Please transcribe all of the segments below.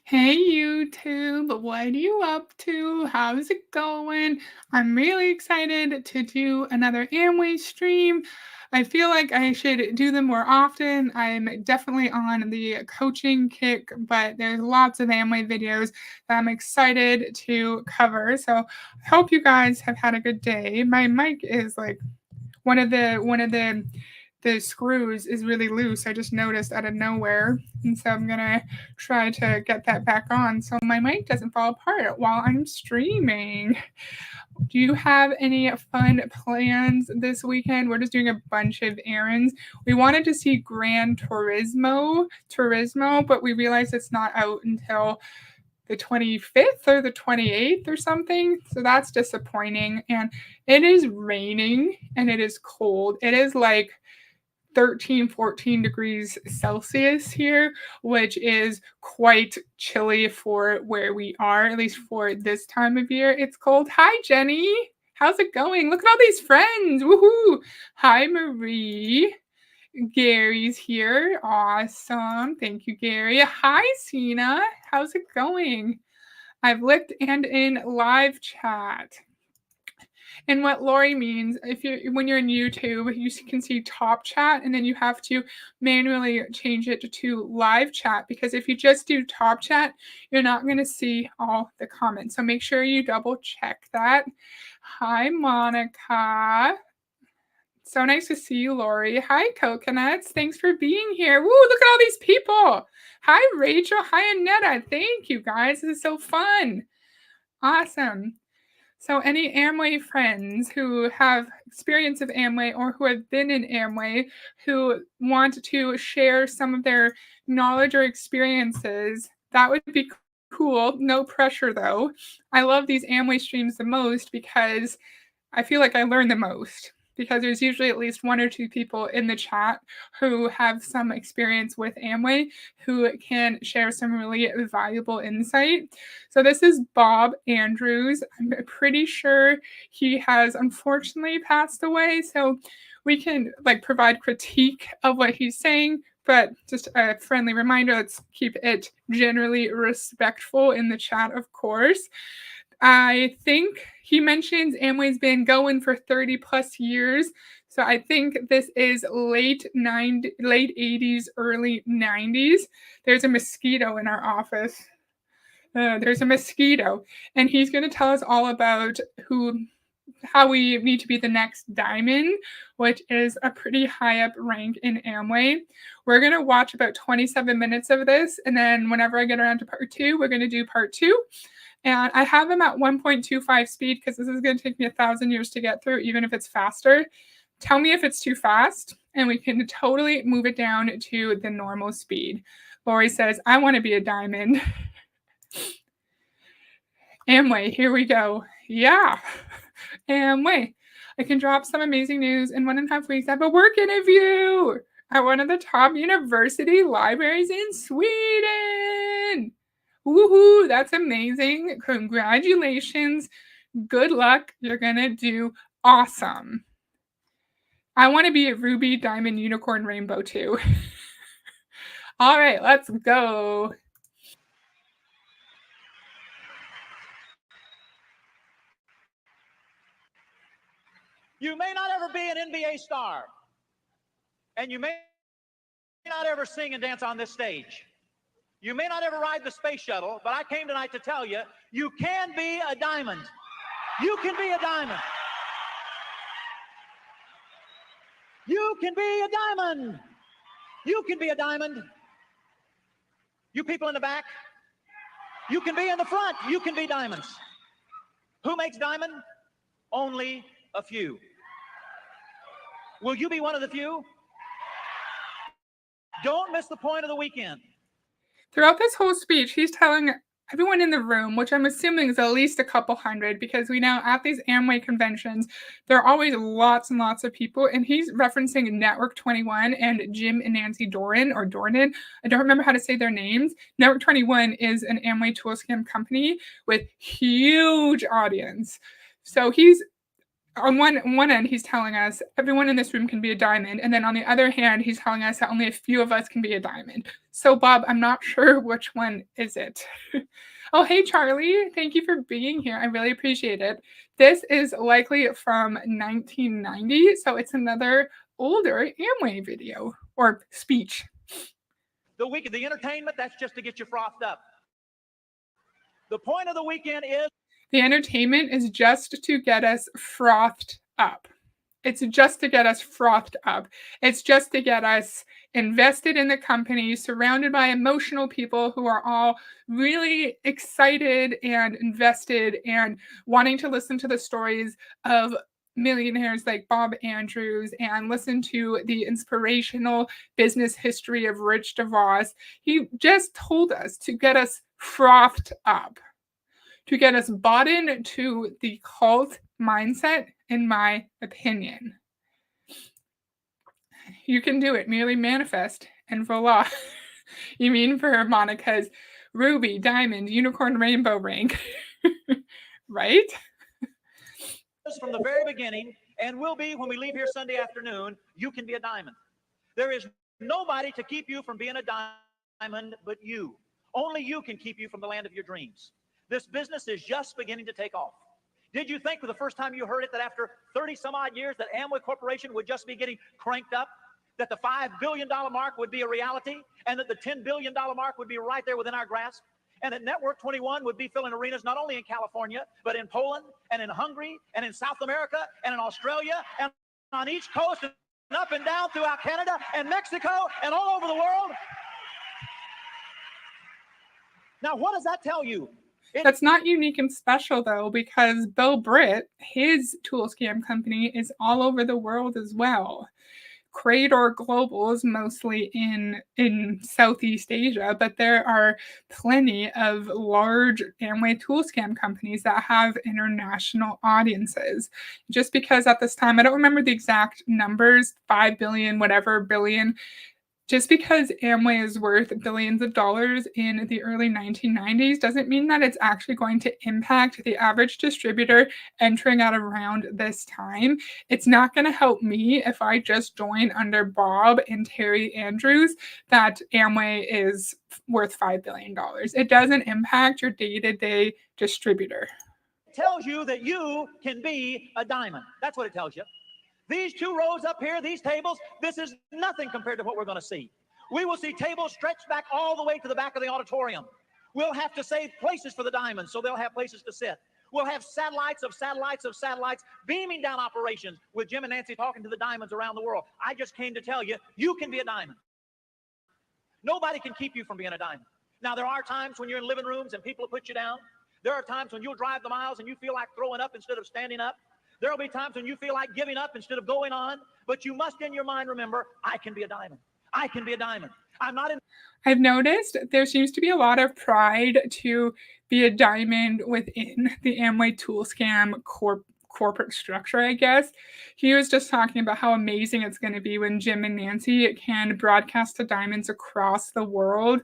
Hey YouTube, what are you up to? How's it going? I'm really excited to do another Amway stream. I feel like I should do them more often. I'm definitely on the coaching kick, but there's lots of Amway videos that I'm excited to cover. So I hope you guys have had a good day. My mic is like one of the screws is really loose. I just noticed out of nowhere. And so I'm gonna try to get that back on so my mic doesn't fall apart while I'm streaming. Do you have any fun plans this weekend? We're just doing a bunch of errands. We wanted to see Turismo, but we realized it's not out until the 25th or the 28th or something. So that's disappointing. And it is raining and it is cold. It is like 13, 14 degrees Celsius here, which is quite chilly for where we are, at least for this time of year. It's cold. Hi, Jenny. How's it going? Look at all these friends. Woohoo. Hi, Marie. Gary's here. Awesome. Thank you, Gary. Hi, Sina. How's it going? I've looked and in live chat. And what Lori means, if you when you're in YouTube, you can see top chat, and then you have to manually change it to live chat, because if you just do top chat, you're not going to see all the comments. So make sure you double check that. Hi, Monica. So nice to see you, Lori. Hi, Coconuts. Thanks for being here. Woo, look at all these people. Hi, Rachel. Hi, Annetta. Thank you, guys. This is so fun. Awesome. So any Amway friends who have experience of Amway or who have been in Amway who want to share some of their knowledge or experiences, that would be cool. No pressure though. I love these Amway streams the most because I feel like I learn the most, because there's usually at least one or two people in the chat who have some experience with Amway who can share some really valuable insight. So this is Bob Andrews. I'm pretty sure he has unfortunately passed away, so we can provide critique of what he's saying, but just a friendly reminder, let's keep it generally respectful in the chat, of course. I think he mentions Amway's been going for 30 plus years. So I think this is late 80s, early 90s. There's a mosquito in our office. There's a mosquito. And he's going to tell us all about how we need to be the next diamond, which is a pretty high up rank in Amway. We're going to watch about 27 minutes of this. And then whenever I get around to part two, we're going to do part two. And I have them at 1.25 speed because this is going to take me 1,000 years to get through, even if it's faster. Tell me if it's too fast, and we can totally move it down to the normal speed. Lori says, I want to be a diamond. Amway, here we go. Yeah, Amway. I can drop some amazing news in 1.5 weeks. I have a work interview at one of the top university libraries in Sweden. Woohoo, that's amazing. Congratulations. Good luck. You're going to do awesome. I want to be a ruby, diamond, unicorn, rainbow too. All right, let's go. You may not ever be an NBA star, and you may not ever sing and dance on this stage. You may not ever ride the space shuttle, but I came tonight to tell you, you can be a diamond. You can be a diamond. You can be a diamond. You can be a diamond. You people in the back, you can be in the front. You can be diamonds. Who makes diamond? Only a few. Will you be one of the few? Don't miss the point of the weekend. Throughout this whole speech, he's telling everyone in the room, which I'm assuming is at least a couple hundred, because we know at these Amway conventions, there are always lots and lots of people, and he's referencing Network 21 and Jim and Nancy Doran, or Dornan. I don't remember how to say their names. Network 21 is an Amway tool scam company with huge audience. So he's on one end, he's telling us everyone in this room can be a diamond, and then on the other hand, he's telling us that only a few of us can be a diamond. So, Bob, I'm not sure which one is it. Oh, hey, Charlie. Thank you for being here. I really appreciate it. This is likely from 1990, so it's another older Amway video or speech. The entertainment, that's just to get you frothed up. The point of the weekend is the entertainment is just to get us frothed up. It's just to get us frothed up. It's just to get us invested in the company, surrounded by emotional people who are all really excited and invested and wanting to listen to the stories of millionaires like Bob Andrews and listen to the inspirational business history of Rich DeVos. He just told us to get us frothed up, to get us bought into the cult mindset, in my opinion. You can do it. Merely manifest and voila. You mean for Monica's ruby, diamond, unicorn, rainbow ring. Right? From the very beginning, and will be when we leave here Sunday afternoon, you can be a diamond. There is nobody to keep you from being a diamond but you. Only you can keep you from the land of your dreams. This business is just beginning to take off. Did you think for the first time you heard it that after 30 some odd years that Amway Corporation would just be getting cranked up? That the $5 billion mark would be a reality? And that the $10 billion mark would be right there within our grasp? And that Network 21 would be filling arenas not only in California, but in Poland and in Hungary and in South America and in Australia and on each coast and up and down throughout Canada and Mexico and all over the world? Now, what does that tell you? That's not unique and special, though, because Bill Britt, his tool scam company, is all over the world as well. Crador Global is mostly in Southeast Asia, but there are plenty of large Amway tool scam companies that have international audiences. Just because at this time, I don't remember the exact numbers, 5 billion, whatever billion, just because Amway is worth billions of dollars in the early 1990s doesn't mean that it's actually going to impact the average distributor entering at around this time. It's not going to help me if I just join under Bob and Terry Andrews that Amway is worth $5 billion. It doesn't impact your day-to-day distributor. It tells you that you can be a diamond. That's what it tells you. These two rows up here, these tables, this is nothing compared to what we're going to see. We will see tables stretched back all the way to the back of the auditorium. We'll have to save places for the diamonds so they'll have places to sit. We'll have satellites of satellites of satellites beaming down operations with Jim and Nancy talking to the diamonds around the world. I just came to tell you, you can be a diamond. Nobody can keep you from being a diamond. Now, there are times when you're in living rooms and people put you down. There are times when you'll drive the miles and you feel like throwing up instead of standing up. There will be times when you feel like giving up instead of going on, but you must in your mind remember, I can be a diamond. I can be a diamond. I'm not in. I've noticed there seems to be a lot of pride to be a diamond within the Amway tool scam corporate structure, I guess. He was just talking about how amazing it's going to be when Jim and Nancy can broadcast to diamonds across the world,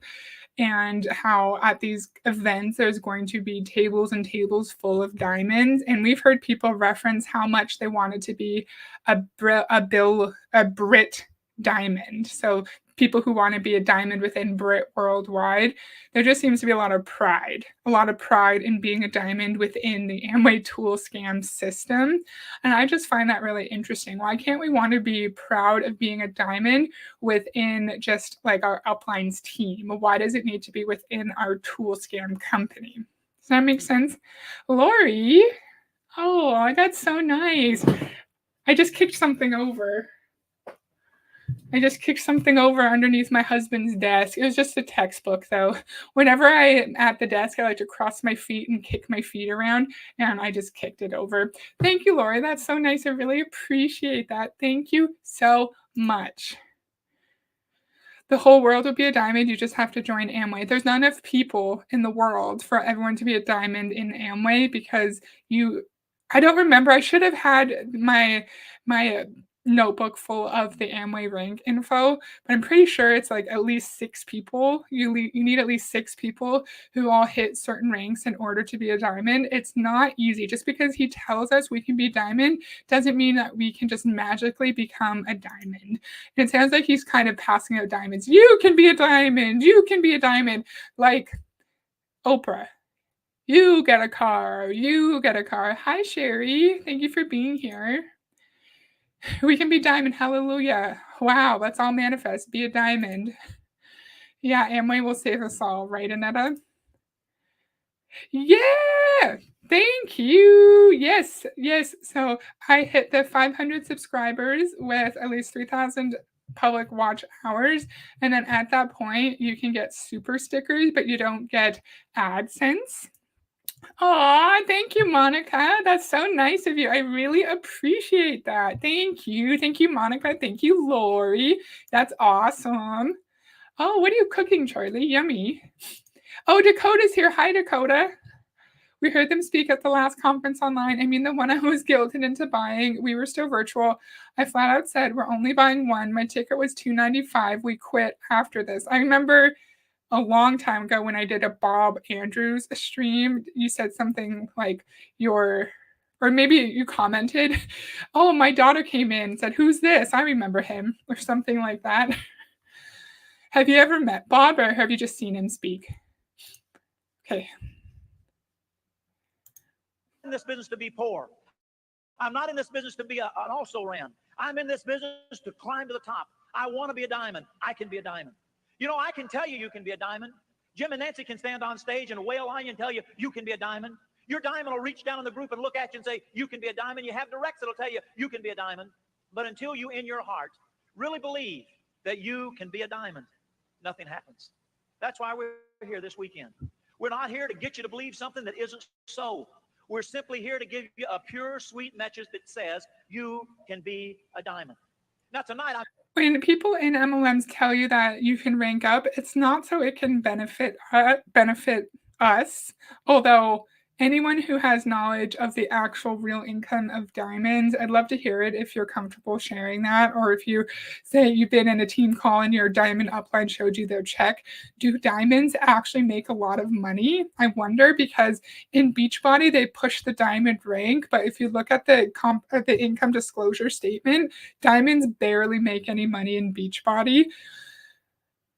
and how at these events there's going to be tables and tables full of diamonds. And we've heard people reference how much they wanted to be a Brit diamond. So people who want to be a diamond within Brit worldwide, there just seems to be a lot of pride in being a diamond within the Amway tool scam system. And I just find that really interesting. Why can't we want to be proud of being a diamond within just like our uplines team? Why does it need to be within our tool scam company? Does that make sense? Lori, oh, that's so nice. I just kicked something over. Underneath my husband's desk. It was just a textbook, though. Whenever I'm at the desk, I like to cross my feet and kick my feet around, and I just kicked it over. Thank you, Lori. That's so nice. I really appreciate that. Thank you so much. The whole world would be a diamond. You just have to join Amway. There's not enough people in the world for everyone to be a diamond in Amway because I don't remember. I should have had my notebook full of the Amway rank info, but I'm pretty sure it's like at least 6 people. You need at least 6 people who all hit certain ranks in order to be a diamond. It's not easy. Just because he tells us we can be diamond doesn't mean that we can just magically become a diamond. And it sounds like he's kind of passing out diamonds. You can be a diamond. You can be a diamond. Like Oprah. You get a car. You get a car. Hi, Sherry. Thank you for being here. We can be diamond. Hallelujah. Wow, let's all manifest. Be a diamond. Yeah, Amway will save us all, right, Annetta? Yeah. Thank you. Yes, yes. So I hit the 500 subscribers with at least 3,000 public watch hours. And then at that point, you can get super stickers, but you don't get AdSense. Aw, thank you, Monica. That's so nice of you. I really appreciate that. Thank you. Thank you, Monica. Thank you, Lori. That's awesome. Oh, what are you cooking, Charlie? Yummy. Oh, Dakota's here. Hi, Dakota. We heard them speak at the last conference online. I mean, the one I was guilted into buying. We were still virtual. I flat out said, we're only buying one. My ticket was $295. We quit after this. I remember a long time ago when I did a Bob Andrews stream, you said something like or maybe you commented, oh, my daughter came in and said, who's this? I remember him, or something like that. Have you ever met Bob, or have you just seen him speak? Okay. In this business to be poor. I'm not in this business to be an also-ran. I'm in this business to climb to the top. I want to be a diamond. I can be a diamond. You know, I can tell you you can be a diamond. Jim and Nancy can stand on stage and wail on you and tell you you can be a diamond. Your diamond will reach down in the group and look at you and say you can be a diamond. You have directs that'll tell you you can be a diamond. But until you in your heart really believe that you can be a diamond, nothing happens. That's why we're here this weekend. We're not here to get you to believe something that isn't so. We're simply here to give you a pure, sweet message that says you can be a diamond. Now, tonight, when people in MLMs tell you that you can rank up, it's not so it can benefit us, although anyone who has knowledge of the actual real income of diamonds, I'd love to hear it if you're comfortable sharing that, or if you say you've been in a team call and your diamond upline showed you their check. Do diamonds actually make a lot of money? I wonder, because in Beachbody they push the diamond rank, but if you look at the income disclosure statement, diamonds barely make any money in Beachbody.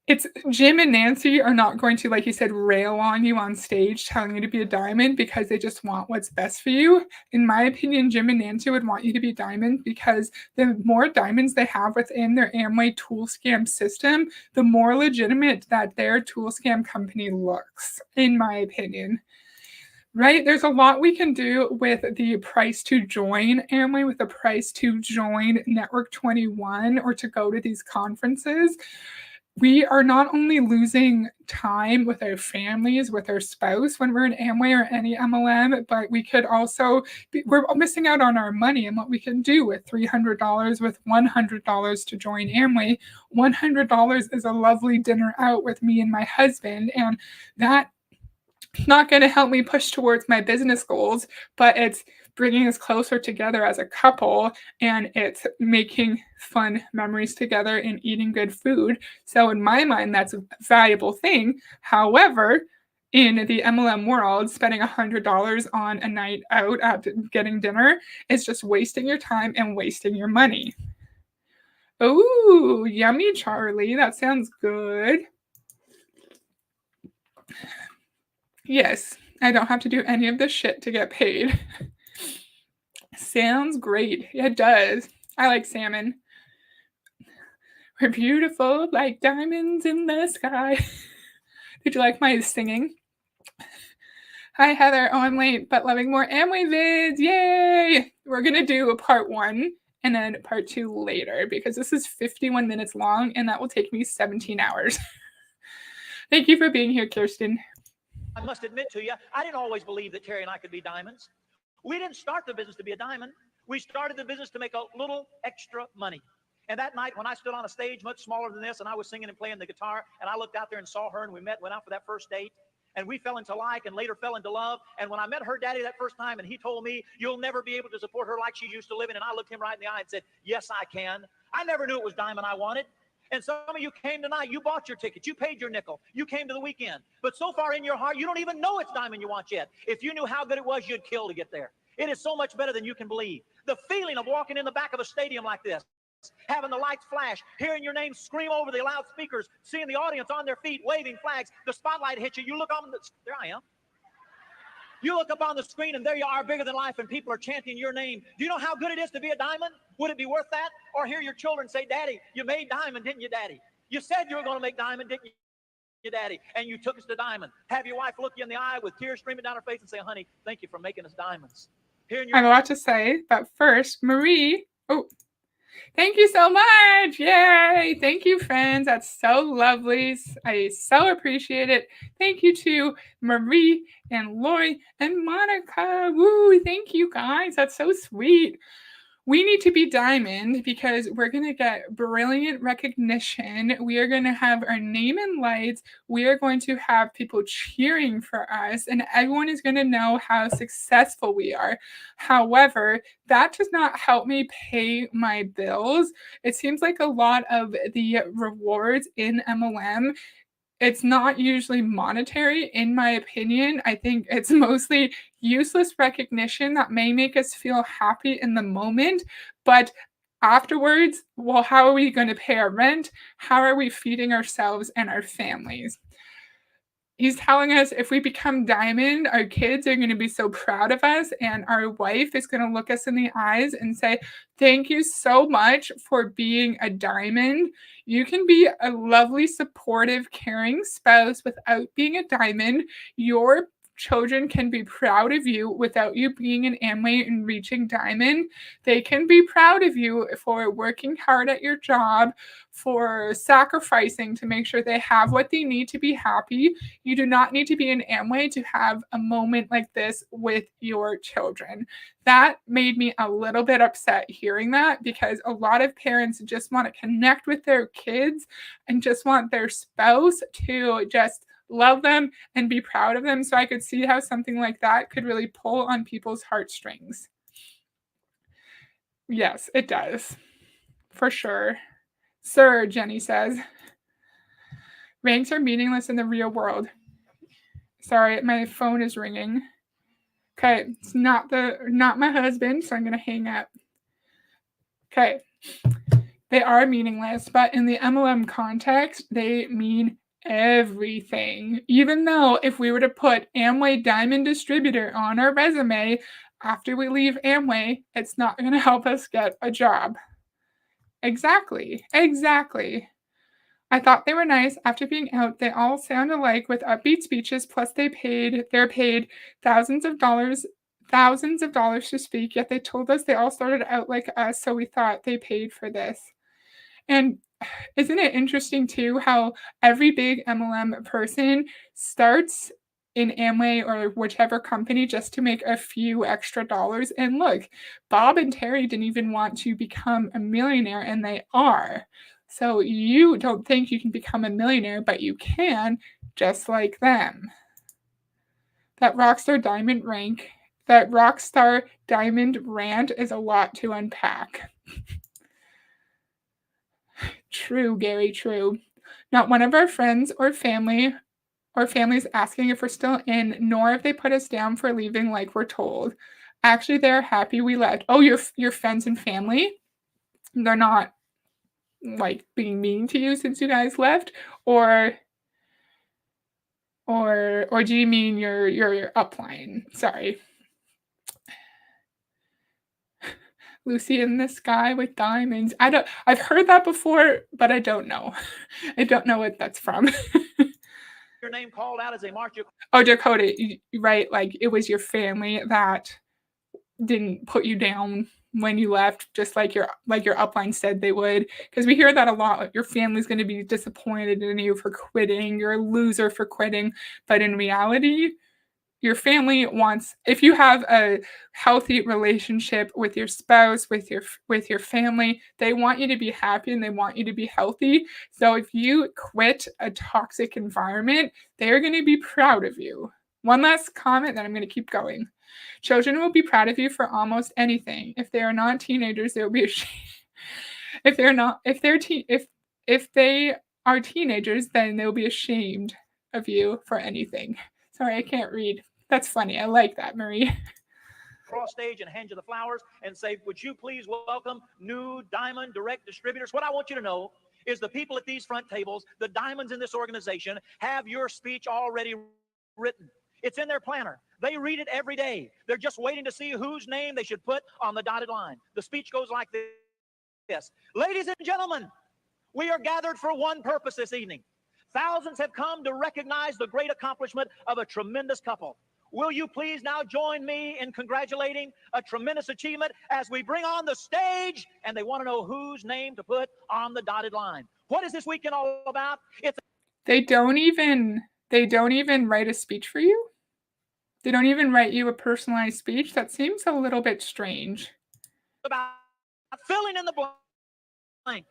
It's Jim and Nancy are not going to, like you said, rail on you on stage telling you to be a diamond because they just want what's best for you. In my opinion, Jim and Nancy would want you to be diamond because the more diamonds they have within their Amway tool scam system, the more legitimate that their tool scam company looks, in my opinion. Right? There's a lot we can do with the price to join Amway, with the price to join Network 21, or to go to these conferences. We are not only losing time with our families, with our spouse when we're in Amway or any MLM, but we could also we're missing out on our money and what we can do with $300, with $100 to join Amway. $100 is a lovely dinner out with me and my husband, and that's not going to help me push towards my business goals, but it's bringing us closer together as a couple, and it's making fun memories together and eating good food. So in my mind, that's a valuable thing. However, in the MLM world, spending $100 on a night out at getting dinner is just wasting your time and wasting your money. Oh, yummy, Charlie. That sounds good. Yes, I don't have to do any of this shit to get paid. Sounds great. It does. I like salmon. We're beautiful like diamonds in the sky. Did you like my singing? Hi, Heather. Oh, I'm late, but loving more Amway vids. Yay! We're going to do a part 1 and then part 2 later, because this is 51 minutes long and that will take me 17 hours. Thank you for being here, Kirsten. I must admit to you, I didn't always believe that Terry and I could be diamonds. We didn't start the business to be a diamond. We started the business to make a little extra money. And that night when I stood on a stage much smaller than this and I was singing and playing the guitar and I looked out there and saw her and we went out for that first date, And we fell into like and later fell into love. And when I met her daddy that first time and he told me, you'll never be able to support her like she used to living, and I looked him right in the eye and said, yes, I can. I never knew it was Diamond I wanted. And some of you came tonight, you bought your ticket, you paid your nickel, you came to the weekend. But so far in your heart, you don't even know it's Diamond you want yet. If you knew how good it was, you'd kill to get there. It is so much better than you can believe. The feeling of walking in the back of a stadium like this, having the lights flash, hearing your name scream over the loudspeakers, seeing the audience on their feet, waving flags, the spotlight hits you, you look on there I am. You look up on the screen and there you are, bigger than life, and people are chanting your name. Do you know how good it is to be a Diamond? Would it be worth that? Or hear your children say, Daddy, you made Diamond, didn't you, Daddy? You said you were going to make Diamond, didn't you, Daddy? And you took us to Diamond. Have your wife look you in the eye with tears streaming down her face and say, honey, thank you for making us diamonds. I have a lot to say, but first, Marie. Oh, thank you so much. Yay. Thank you, friends. That's so lovely. I so appreciate it. Thank you to Marie and Lori and Monica. Woo. Thank you, guys. That's so sweet. We need to be Diamond because we're going to get brilliant recognition. We are going to have our name in lights. We are going to have people cheering for us, and everyone is going to know how successful we are. However, that does not help me pay my bills. It seems like a lot of the rewards in MLM, it's not usually monetary, in my opinion. I think it's mostly useless recognition that may make us feel happy in the moment, but afterwards, well, how are we going to pay our rent? How are we feeding ourselves and our families? He's telling us if we become Diamond, our kids are going to be so proud of us, and our wife is going to look us in the eyes and say, thank you so much for being a Diamond. You can be a lovely, supportive, caring spouse without being a Diamond. Your children can be proud of you without you being an Amway and reaching Diamond. They can be proud of you for working hard at your job, for sacrificing to make sure they have what they need to be happy. You do not need to be an Amway to have a moment like this with your children. That made me a little bit upset hearing that, because a lot of parents just want to connect with their kids and just want their spouse to just love them and be proud of them. So I could see how something like that could really pull on people's heartstrings. Yes, it does. For sure. Sir, Jenny says, ranks are meaningless in the real world. Sorry, my phone is ringing. Okay, it's not my husband, so I'm going to hang up. Okay. They are meaningless, but in the MLM context, they mean everything. Even though if we were to put Amway Diamond Distributor on our resume after we leave Amway, it's not going to help us get a job. Exactly. I thought they were nice. After being out, they all sound alike with upbeat speeches, plus they're paid thousands of dollars to speak, yet they told us they all started out like us, so we thought they paid for this. And isn't it interesting, too, how every big MLM person starts in Amway or whichever company just to make a few extra dollars? And look, Bob and Terry didn't even want to become a millionaire, and they are. So you don't think you can become a millionaire, but you can, just like them. That Rockstar Diamond rant is a lot to unpack. True, Gary, true. Not one of our friends or families asking if we're still in, nor if they put us down for leaving like we're told. Actually, they're happy we left. Oh, your friends and family? They're not like being mean to you since you guys left? Or do you mean your upline? Sorry. Lucy in the sky with diamonds. I've heard that before, but I don't know. I don't know what that's from. Your name called out as they march you. Oh, Dakota, right? Like it was your family that didn't put you down when you left, just like your upline said they would. Because we hear that a lot. Like your family's going to be disappointed in you for quitting. You're a loser for quitting. But in reality, your family wants, if you have a healthy relationship with your spouse, with your family, they want you to be happy and they want you to be healthy. So if you quit a toxic environment, they're going to be proud of you. One last comment, then I'm going to keep going. Children will be proud of you for almost anything. If they are not teenagers, they will be ashamed. If they're not, if they are teenagers, then they'll be ashamed of you for anything. Sorry, I can't read. That's funny. I like that, Marie. Cross stage and hand you the flowers and say, would you please welcome new Diamond Direct Distributors? What I want you to know is the people at these front tables, the diamonds in this organization, have your speech already written. It's in their planner. They read it every day. They're just waiting to see whose name they should put on the dotted line. The speech goes like this. Ladies and gentlemen, we are gathered for one purpose this evening. Thousands have come to recognize the great accomplishment of a tremendous couple. Will you please now join me in congratulating a tremendous achievement as we bring on the stage, and they want to know whose name to put on the dotted line. What is this weekend all about? They don't even write a speech for you? They don't even write you a personalized speech? That seems a little bit strange. About filling in the blank.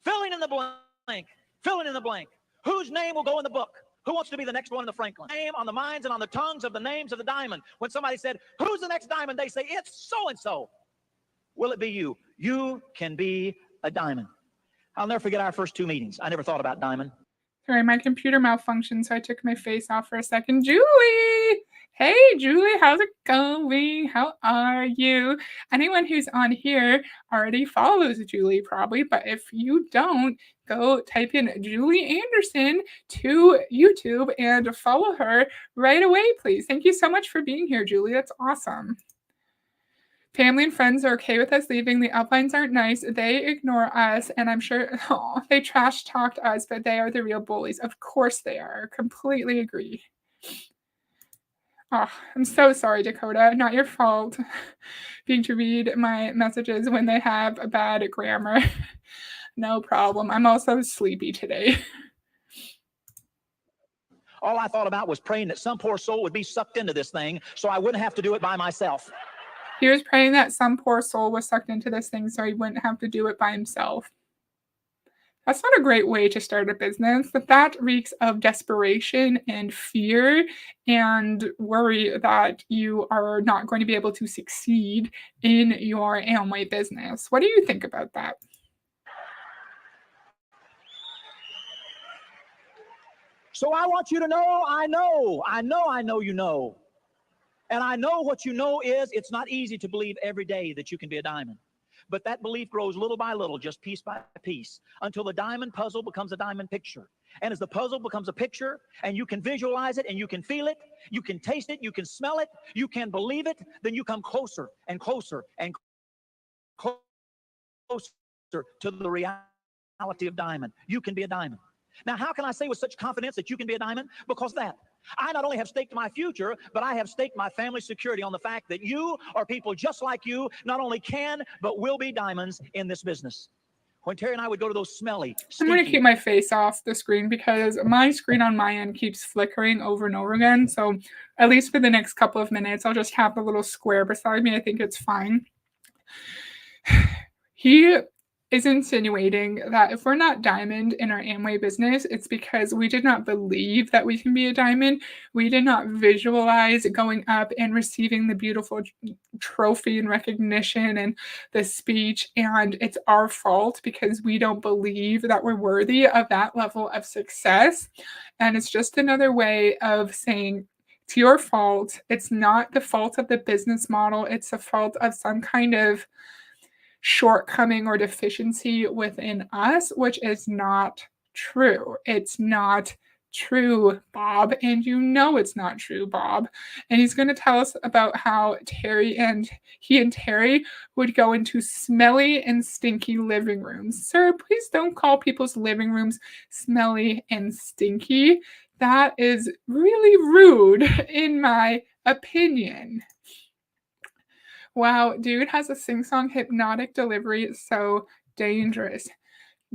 Filling in the blank. Filling in the blank. Whose name will go in the book? Who wants to be the next one in the Franklin? Name on the minds and on the tongues of the names of the diamond. When somebody said, who's the next diamond? They say, it's so-and-so. Will it be you? You can be a diamond. I'll never forget our first 2 meetings. I never thought about diamond. Sorry, my computer malfunctioned, so I took my face off for a second. Julie! Hey, Julie, how's it going? How are you? Anyone who's on here already follows Julie, probably, but if you don't, go type in Julie Anderson to YouTube and follow her right away, please. Thank you so much for being here, Julie. That's awesome. Family and friends are okay with us leaving. The uplines aren't nice. They ignore us, and I'm sure they trash talked us, but they are the real bullies. Of course they are. Completely agree. Oh, I'm so sorry, Dakota. Not your fault being to read my messages when they have a bad grammar. No problem. I'm also sleepy today. All I thought about was praying that some poor soul would be sucked into this thing so I wouldn't have to do it by myself. He was praying that some poor soul was sucked into this thing so he wouldn't have to do it by himself. That's not a great way to start a business, but that reeks of desperation and fear and worry that you are not going to be able to succeed in your Amway business. What do you think about that? So I want you to know, I know you know. And I know what you know is it's not easy to believe every day that you can be a diamond. But that belief grows little by little, just piece by piece, until the diamond puzzle becomes a diamond picture. And as the puzzle becomes a picture, and you can visualize it, and you can feel it, you can taste it, you can smell it, you can believe it, then you come closer and closer and closer to the reality of diamond. You can be a diamond. Now, how can I say with such confidence that you can be a diamond? Because that. I not only have staked my future, but I have staked my family security on the fact that you or people just like you not only can, but will be diamonds in this business. When Terry and I would go to those smelly, I'm going to keep my face off the screen because my screen on my end keeps flickering over and over again. So at least for the next couple of minutes, I'll just have the little square beside me. I think it's fine. He is insinuating that if we're not diamond in our Amway business, it's because we did not believe that we can be a diamond. We did not visualize going up and receiving the beautiful trophy and recognition and the speech. And it's our fault because we don't believe that we're worthy of that level of success. And it's just another way of saying, it's your fault. It's not the fault of the business model. It's the fault of some kind of shortcoming or deficiency within us, which is not true. It's not true, Bob. And you know it's not true, Bob. And he's going to tell us about how he and Terry would go into smelly and stinky living rooms. Sir, please don't call people's living rooms smelly and stinky. That is really rude, in my opinion. Wow, dude has a sing-song hypnotic delivery. It's so dangerous.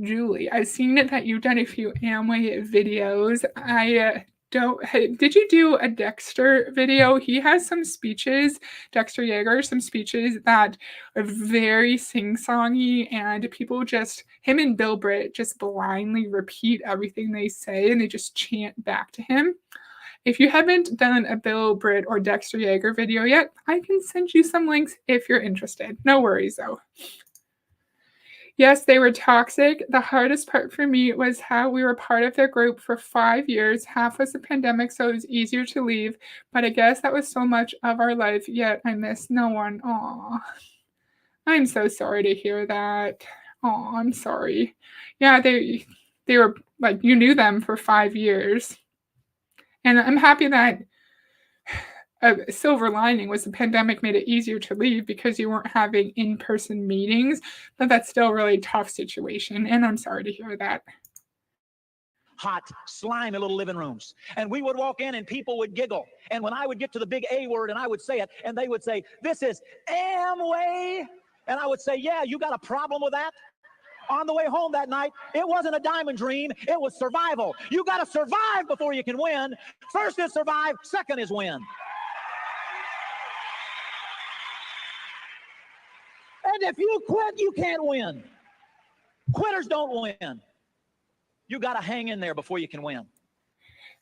Julie, I've seen it that you've done a few Amway videos. I don't hey, did you do a Dexter video? He has some speeches, Dexter Yeager, some speeches that are very sing-songy, and people just him and Bill Britt just blindly repeat everything they say, and they just chant back to him. If you haven't done a Bill Britt or Dexter Yeager video yet, I can send you some links if you're interested. No worries, though. Yes, they were toxic. The hardest part for me was how we were part of their group for 5 years. Half was the pandemic, so it was easier to leave, but I guess that was so much of our life, yet I miss no one. Aw. I'm so sorry to hear that. Aw, I'm sorry. Yeah, they were like, you knew them for 5 years, and I'm happy that a silver lining was the pandemic made it easier to leave because you weren't having in-person meetings, but that's still a really tough situation, and I'm sorry to hear that. Hot, slimy little living rooms. And we would walk in and people would giggle. And when I would get to the big A word and I would say it, and they would say, "This is Amway." And I would say, "Yeah, you got a problem with that?" On the way home that night, it wasn't a diamond dream, it was survival. You got to survive before you can win. First is survive, second is win. And if you quit, you can't win. Quitters don't win. You got to hang in there before you can win.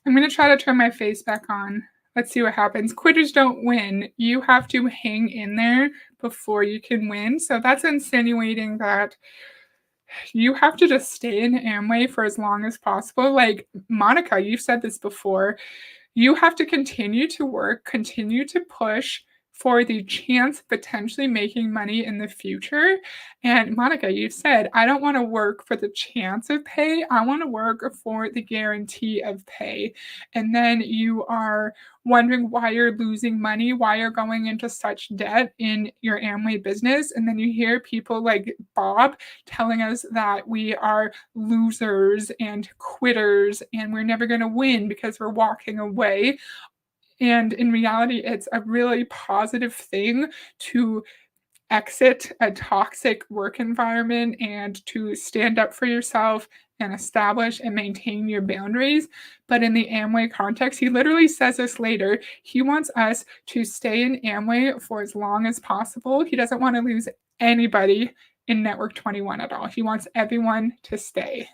I'm going to try to turn my face back on. Let's see what happens. Quitters don't win. You have to hang in there before you can win. So that's insinuating that you have to just stay in Amway for as long as possible. Like, Monica, you've said this before. You have to continue to work, continue to push for the chance of potentially making money in the future. And Monica, you've said, I don't want to work for the chance of pay. I want to work for the guarantee of pay. And then you are wondering why you're losing money, why you're going into such debt in your Amway business. And then you hear people like Bob telling us that we are losers and quitters and we're never going to win because we're walking away. And in reality, it's a really positive thing to exit a toxic work environment and to stand up for yourself and establish and maintain your boundaries. But in the Amway context, he literally says this later. He wants us to stay in Amway for as long as possible. He doesn't want to lose anybody in Network 21 at all. He wants everyone to stay.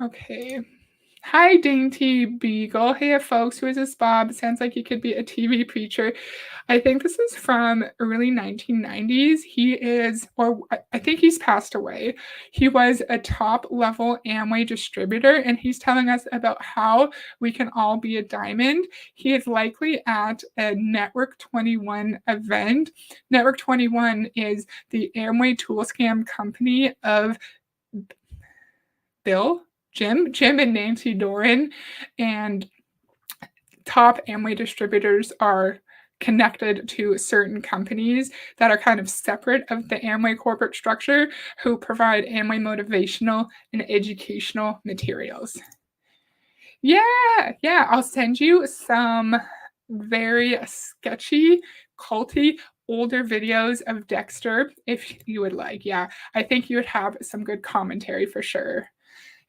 Okay. Hi, Dainty Beagle. Hey, folks. Who is this, Bob? Sounds like he could be a TV preacher. I think this is from early 1990s. He is, or I think he's passed away. He was a top level Amway distributor, and he's telling us about how we can all be a diamond. He is likely at a Network 21 event. Network 21 is the Amway tool scam company of Jim and Nancy Doran, and top Amway distributors are connected to certain companies that are kind of separate of the Amway corporate structure who provide Amway motivational and educational materials. Yeah, I'll send you some very sketchy, culty, older videos of Dexter if you would like. Yeah, I think you would have some good commentary for sure.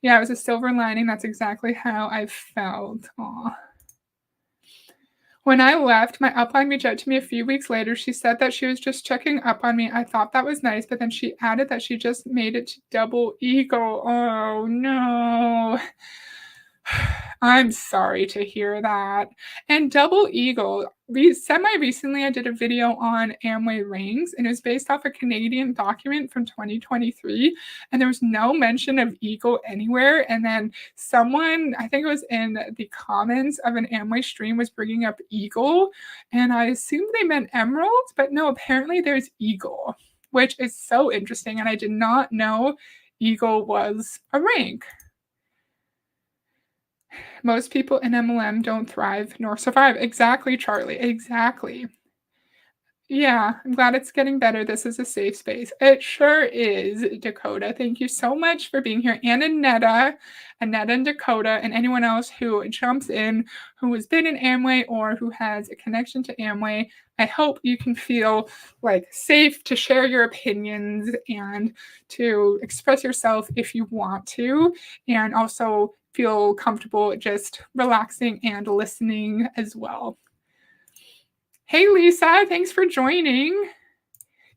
Yeah, it was a silver lining. That's exactly how I felt. Aw. When I left, my upline reached out to me a few weeks later. She said that she was just checking up on me. I thought that was nice, but then she added that she just made it to Double Eagle. Oh, no. I'm sorry to hear that. And Double Eagle, semi-recently I did a video on Amway rings, and it was based off a Canadian document from 2023, and there was no mention of Eagle anywhere. And then someone, I think it was in the comments of an Amway stream, was bringing up Eagle, and I assumed they meant Emerald, but no, apparently there's Eagle, which is so interesting, and I did not know Eagle was a rank. Most people in MLM don't thrive nor survive. Exactly, Charlie. Exactly. Yeah, I'm glad it's getting better. This is a safe space. It sure is, Dakota. Thank you so much for being here. And Annetta and Dakota, and anyone else who jumps in, who has been in Amway or who has a connection to Amway. I hope you can feel like safe to share your opinions and to express yourself if you want to. And also feel comfortable just relaxing and listening as well. Hey, Lisa, thanks for joining.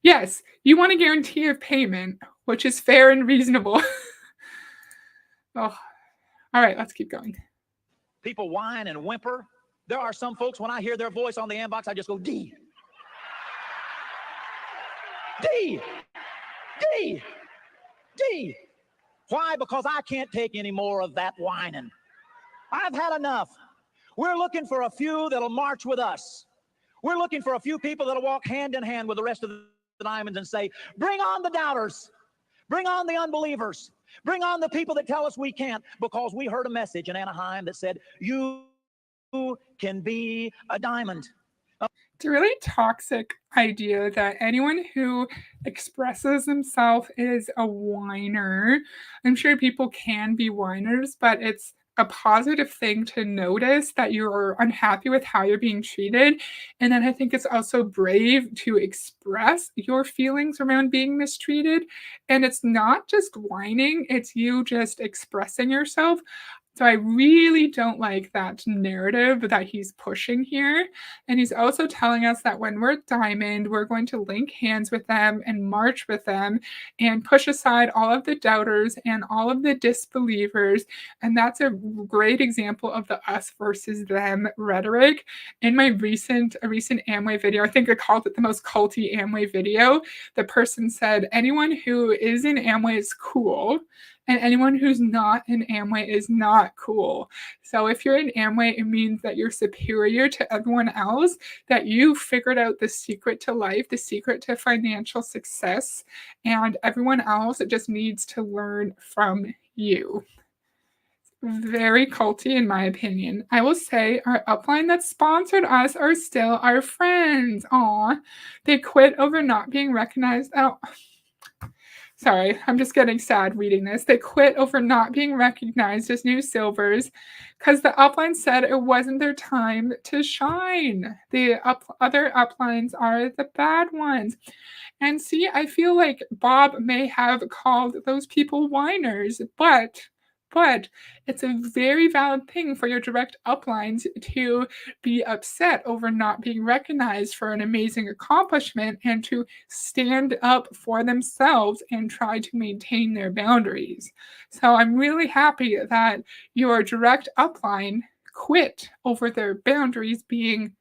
Yes, you want a guarantee of payment, which is fair and reasonable. Oh, all right, let's keep going. People whine and whimper. There are some folks, when I hear their voice on the inbox, I just go, D. D. D. D. Why? Because I can't take any more of that whining. I've had enough. We're looking for a few that'll march with us. We're looking for a few people that'll walk hand in hand with the rest of the diamonds and say, bring on the doubters. Bring on the unbelievers. Bring on the people that tell us we can't, because we heard a message in Anaheim that said, you can be a diamond. It's a really toxic idea that anyone who expresses themselves is a whiner. I'm sure people can be whiners, but it's a positive thing to notice that you're unhappy with how you're being treated. And then I think it's also brave to express your feelings around being mistreated. And it's not just whining, it's you just expressing yourself. So I really don't like that narrative that he's pushing here. And he's also telling us that when we're Diamond, we're going to link hands with them and march with them and push aside all of the doubters and all of the disbelievers. And that's a great example of the us versus them rhetoric. In my recent Amway video, I think I called it the most culty Amway video, the person said, anyone who is in Amway is cool, and anyone who's not in Amway is not cool. So if you're in Amway, it means that you're superior to everyone else, that you figured out the secret to life, the secret to financial success, and everyone else just needs to learn from you. Very culty, in my opinion. I will say our upline that sponsored us are still our friends. Aw, they quit over not being recognized. Oh, sorry, I'm just getting sad reading this. They quit over not being recognized as new silvers because the upline said it wasn't their time to shine. The other uplines are the bad ones. And see, I feel like Bob may have called those people whiners, but it's a very valid thing for your direct uplines to be upset over not being recognized for an amazing accomplishment and to stand up for themselves and try to maintain their boundaries. So I'm really happy that your direct upline quit over their boundaries being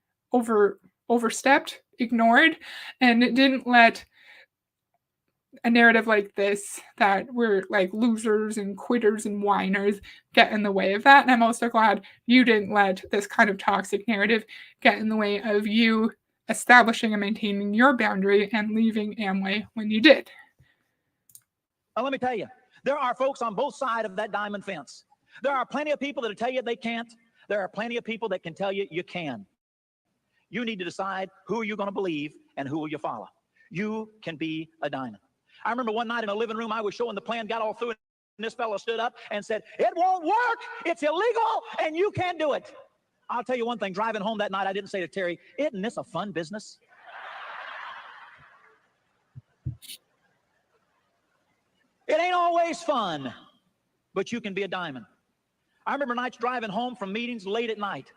overstepped, ignored, and it didn't let a narrative like this that we're like losers and quitters and whiners get in the way of that. And I'm also glad you didn't let this kind of toxic narrative get in the way of you establishing and maintaining your boundary and leaving Amway when you did. Now, let me tell you, there are folks on both sides of that diamond fence. There are plenty of people that'll tell you they can't. There are plenty of people that can tell you you can. You need to decide who you're going to believe and who will you follow. You can be a diamond. I remember one night in a living room, I was showing the plan, got all through, and this fellow stood up and said, it won't work, it's illegal, and you can't do it. I'll tell you one thing, driving home that night, I didn't say to Terry, isn't this a fun business? It ain't always fun, but you can be a diamond. I remember nights driving home from meetings late at night.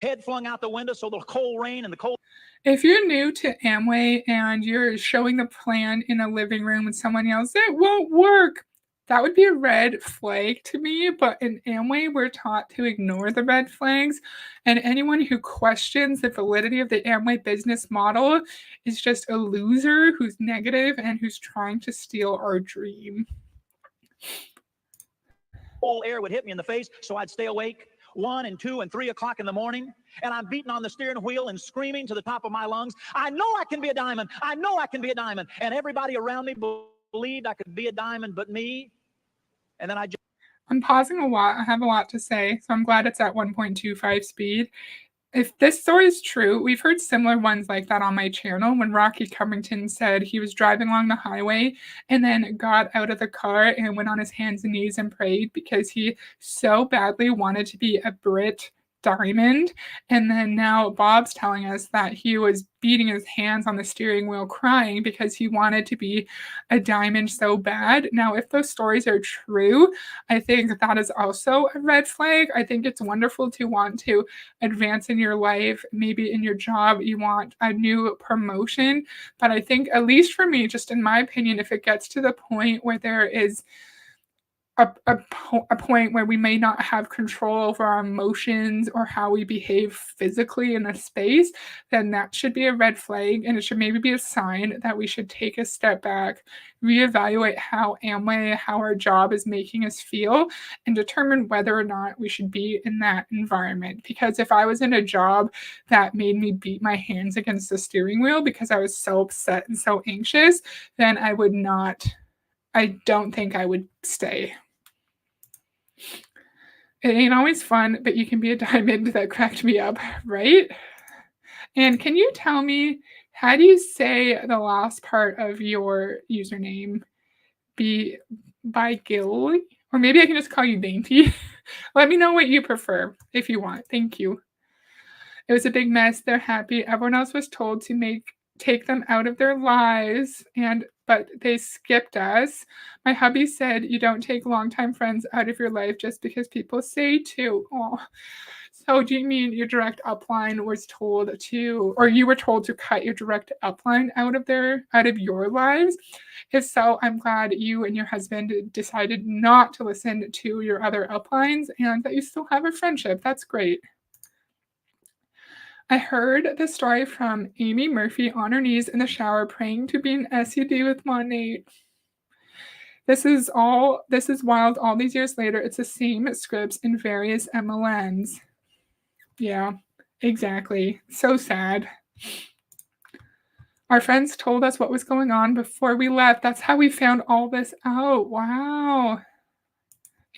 Head flung out the window so the cold rain and the cold... If you're new to Amway and you're showing the plan in a living room and someone yells, it won't work, that would be a red flag to me. But in Amway, we're taught to ignore the red flags. And anyone who questions the validity of the Amway business model is just a loser who's negative and who's trying to steal our dream. Cold air would hit me in the face, so I'd stay awake 1 and 2 and 3 o'clock in the morning, and I'm beating on the steering wheel and screaming to the top of my lungs, I know I can be a diamond. I know I can be a diamond. And everybody around me believed I could be a diamond but me. And then I'm pausing a lot. I have a lot to say, so I'm glad it's at 1.25 speed. If this story is true, we've heard similar ones like that on my channel when Rocky Covington said he was driving along the highway and then got out of the car and went on his hands and knees and prayed because he so badly wanted to be a Brit diamond. And then now Bob's telling us that he was beating his hands on the steering wheel crying because he wanted to be a diamond so bad. Now, if those stories are true, I think that is also a red flag. I think it's wonderful to want to advance in your life. Maybe in your job, you want a new promotion. But I think, at least for me, just in my opinion, if it gets to the point where there is a point where we may not have control over our emotions or how we behave physically in a space, then that should be a red flag. And it should maybe be a sign that we should take a step back, reevaluate how Amway, how our job is making us feel, and determine whether or not we should be in that environment. Because if I was in a job that made me beat my hands against the steering wheel because I was so upset and so anxious, then I don't think I would stay. It ain't always fun, but you can be a diamond. That cracked me up, right? And can you tell me, how do you say the last part of your username? Be by Gilly? Or maybe I can just call you Dainty. Let me know what you prefer if you want. Thank you. It was a big mess. They're happy. Everyone else was told to take them out of their lives, but they skipped us. My hubby said you don't take longtime friends out of your life just because people say to. Oh. So do you mean your direct upline was told to, or you were told to cut your direct upline out of your lives? If so, I'm glad you and your husband decided not to listen to your other uplines and that you still have a friendship. That's great. I heard the story from Amy Murphy on her knees in the shower praying to be an SUD with Monate. This is wild. All these years later, it's the same scripts in various MLNs. Yeah, exactly. So sad. Our friends told us what was going on before we left. That's how we found all this out. Wow.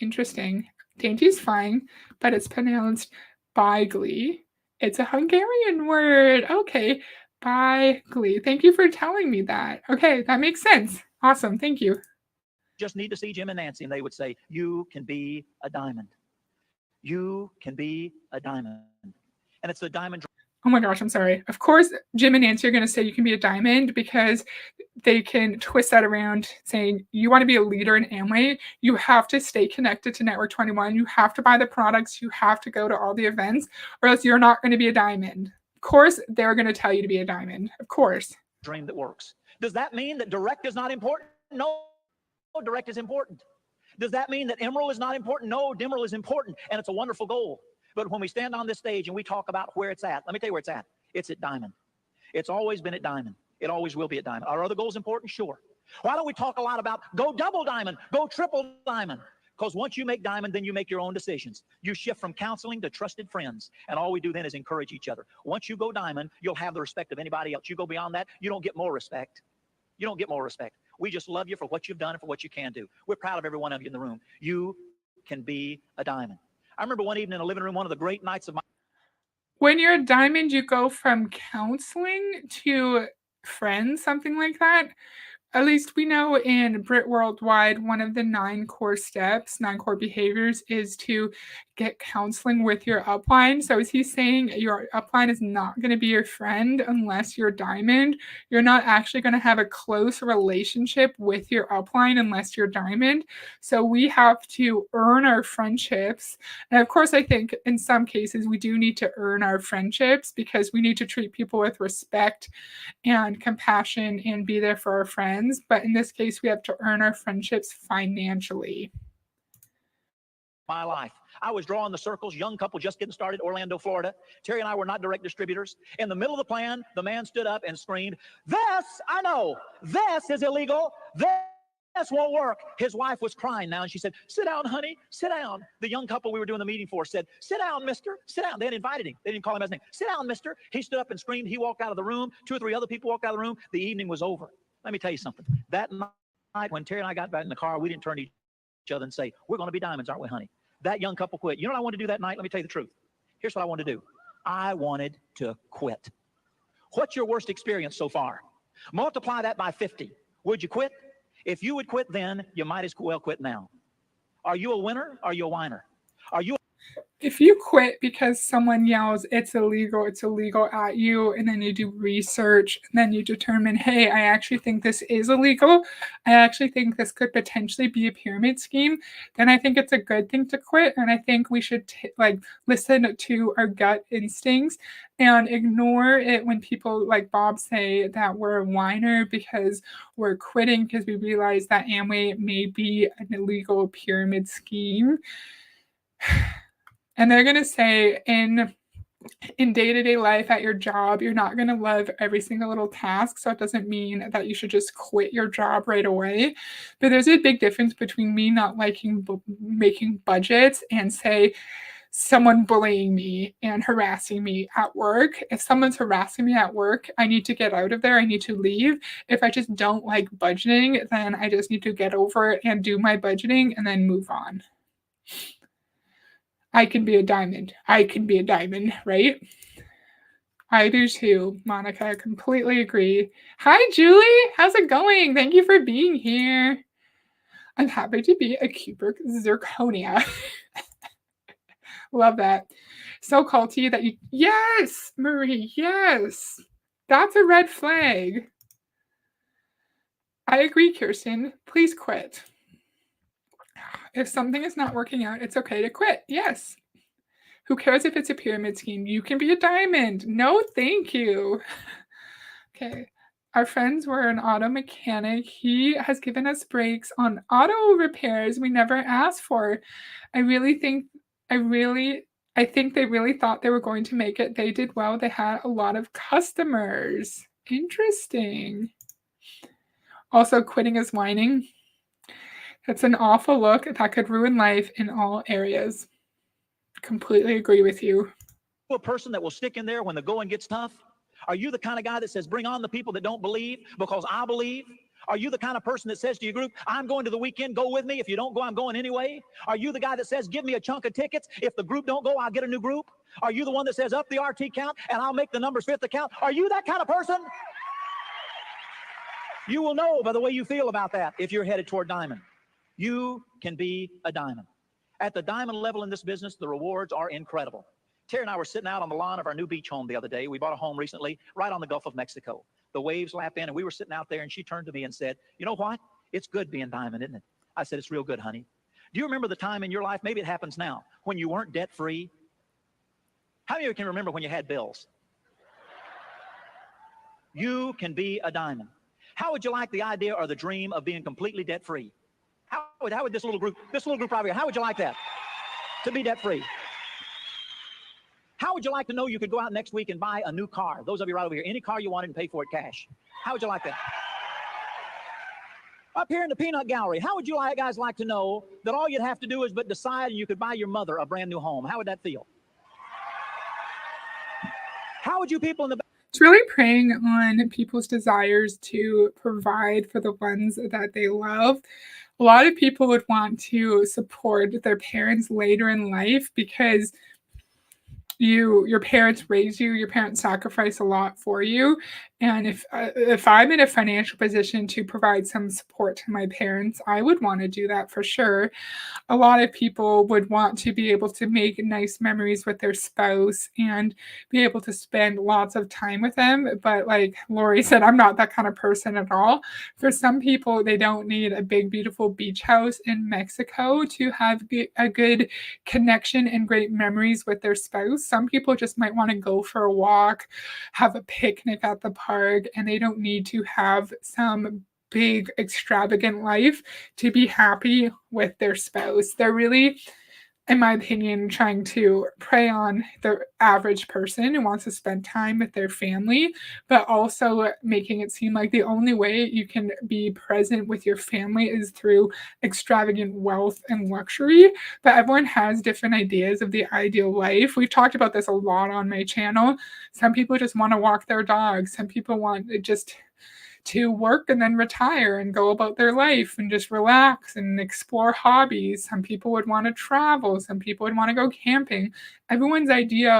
Interesting. Dainty's fine, but it's pronounced Baigli. It's a Hungarian word. Okay. Baigli. Thank you for telling me that. Okay, that makes sense. Awesome. Thank you. Just need to see Jim and Nancy, and they would say, you can be a diamond. You can be a diamond. And it's the diamond. Oh my gosh, I'm sorry. Of course, Jim and Nancy are going to say you can be a diamond because they can twist that around saying you want to be a leader in Amway. You have to stay connected to Network 21. You have to buy the products. You have to go to all the events, or else you're not going to be a diamond. Of course, they're going to tell you to be a diamond. Of course. Dream that works. Does that mean that direct is not important? No, direct is important. Does that mean that Emerald is not important? No, Emerald is important, and it's a wonderful goal. But when we stand on this stage and we talk about where it's at, let me tell you where it's at. It's at Diamond. It's always been at Diamond. It always will be at Diamond. Are other goals important? Sure. Why don't we talk a lot about go double Diamond, go triple Diamond? Because once you make Diamond, then you make your own decisions. You shift from counseling to trusted friends, and all we do then is encourage each other. Once you go Diamond, you'll have the respect of anybody else. You go beyond that, you don't get more respect. You don't get more respect. We just love you for what you've done and for what you can do. We're proud of every one of you in the room. You can be a diamond. I remember one evening in the living room, one of the great nights of my... When you're a diamond, you go from counseling to friends, something like that. At least we know in Brit Worldwide, one of the 9 core steps, 9 core behaviors is to get counseling with your upline. So is he saying your upline is not going to be your friend unless you're diamond? You're not actually going to have a close relationship with your upline unless you're diamond. So we have to earn our friendships. And of course, I think in some cases we do need to earn our friendships because we need to treat people with respect and compassion and be there for our friends. But in this case, we have to earn our friendships financially. My life. I was drawing the circles, young couple just getting started, Orlando, Florida. Terry and I were not direct distributors. In the middle of the plan, the man stood up and screamed, "This, I know, this is illegal. This won't work." His wife was crying now, and she said, "Sit down, honey, sit down." The young couple we were doing the meeting for said, "Sit down, mister, sit down." They had invited him. They didn't call him by his name. "Sit down, mister." He stood up and screamed. He walked out of the room. 2 or 3 other people walked out of the room. The evening was over. Let me tell you something. That night, when Terry and I got back in the car, we didn't turn to each other and say, "We're going to be diamonds, aren't we, honey?" That young couple quit. You know what I wanted to do that night? Let me tell you the truth. Here's what I wanted to do. I wanted to quit. What's your worst experience so far? Multiply that by 50. Would you quit? If you would quit then, you might as well quit now. Are you a winner? Or are you a whiner? Are you... if you quit because someone yells it's illegal at you, and then you do research and then you determine, hey, I actually think this is illegal, I actually think this could potentially be a pyramid scheme, then I think it's a good thing to quit. And I think we should like listen to our gut instincts and ignore it when people like Bob say that we're a whiner because we're quitting because we realize that Amway may be an illegal pyramid scheme. And they're going to say in day-to-day life at your job, you're not going to love every single little task, so it doesn't mean that you should just quit your job right away. But there's a big difference between me not liking making budgets and say someone bullying me and harassing me at work. If someone's harassing me at work, I need to get out of there. I need to leave. If I just don't like budgeting, then I just need to get over it and do my budgeting and then move on. I can be a diamond. I can be a diamond, right? I do too, Monica. I completely agree. Hi, Julie. How's it going? Thank you for being here. I'm happy to be a Kubrick zirconia. Love that. So culty that you. Yes, Marie. Yes. That's a red flag. I agree, Kirsten. Please quit. If something is not working out, it's okay to quit. Yes. Who cares if it's a pyramid scheme? You can be a diamond. No, thank you. Okay. Our friends were an auto mechanic. He has given us breaks on auto repairs we never asked for. I think they really thought they were going to make it. They did well. They had a lot of customers. Interesting. Also, quitting is whining. It's an awful look that could ruin life in all areas. Completely agree with you. A person that will stick in there when the going gets tough? Are you the kind of guy that says, bring on the people that don't believe because I believe? Are you the kind of person that says to your group, I'm going to the weekend, go with me. If you don't go, I'm going anyway? Are you the guy that says, give me a chunk of tickets. If the group don't go, I'll get a new group? Are you the one that says, up the RT count and I'll make the numbers fit the count? Are you that kind of person? You will know by the way you feel about that if you're headed toward diamond. You can be a diamond. At the diamond level in this business, the rewards are incredible. Terry and I were sitting out on the lawn of our new beach home the other day. We bought a home recently right on the Gulf of Mexico. The waves lapped in, and we were sitting out there, and she turned to me and said, you know what? It's good being diamond, isn't it? I said, it's real good, honey. Do you remember the time in your life, maybe it happens now, when you weren't debt-free? How many of you can remember when you had bills? You can be a diamond. How would you like the idea or the dream of being completely debt-free? How would this little group right here, how would you like that? To be debt-free. How would you like to know you could go out next week and buy a new car? Those of you right over here, any car you wanted and pay for it cash. How would you like that? Up here in the peanut gallery, how would you guys like to know that all you'd have to do is but decide and you could buy your mother a brand new home? How would that feel? How would you people in the It's really preying on people's desires to provide for the ones that they love. A lot of people would want to support their parents later in life because your parents raise you, your parents sacrifice a lot for you. And if I'm in a financial position to provide some support to my parents, I would want to do that for sure. A lot of people would want to be able to make nice memories with their spouse and be able to spend lots of time with them. But like Lori said, I'm not that kind of person at all. For some people, they don't need a big, beautiful beach house in Mexico to have a good connection and great memories with their spouse. Some people just might want to go for a walk, have a picnic at the park, and they don't need to have some big extravagant life to be happy with their spouse. They're really, in my opinion, trying to prey on the average person who wants to spend time with their family, but also making it seem like the only way you can be present with your family is through extravagant wealth and luxury. But everyone has different ideas of the ideal life. We've talked about this a lot on my channel. Some people just want to walk their dogs. Some people want just to work and then retire and go about their life and just relax and explore hobbies. Some people would want to travel. Some people would want to go camping. Everyone's idea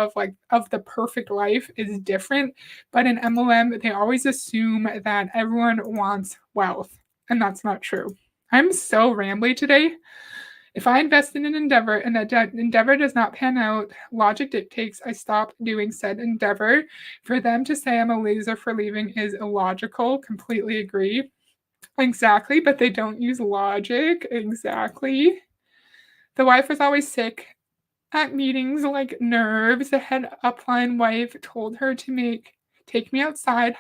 of the perfect life is different, but in MLM, they always assume that everyone wants wealth, and that's not true. I'm so rambly today. If I invest in an endeavor and that endeavor does not pan out, logic dictates I stop doing said endeavor. For them to say I'm a loser for leaving is illogical. Completely agree. Exactly, but they don't use logic. Exactly. The wife was always sick at meetings like nerves. The head upline wife told her to take me outside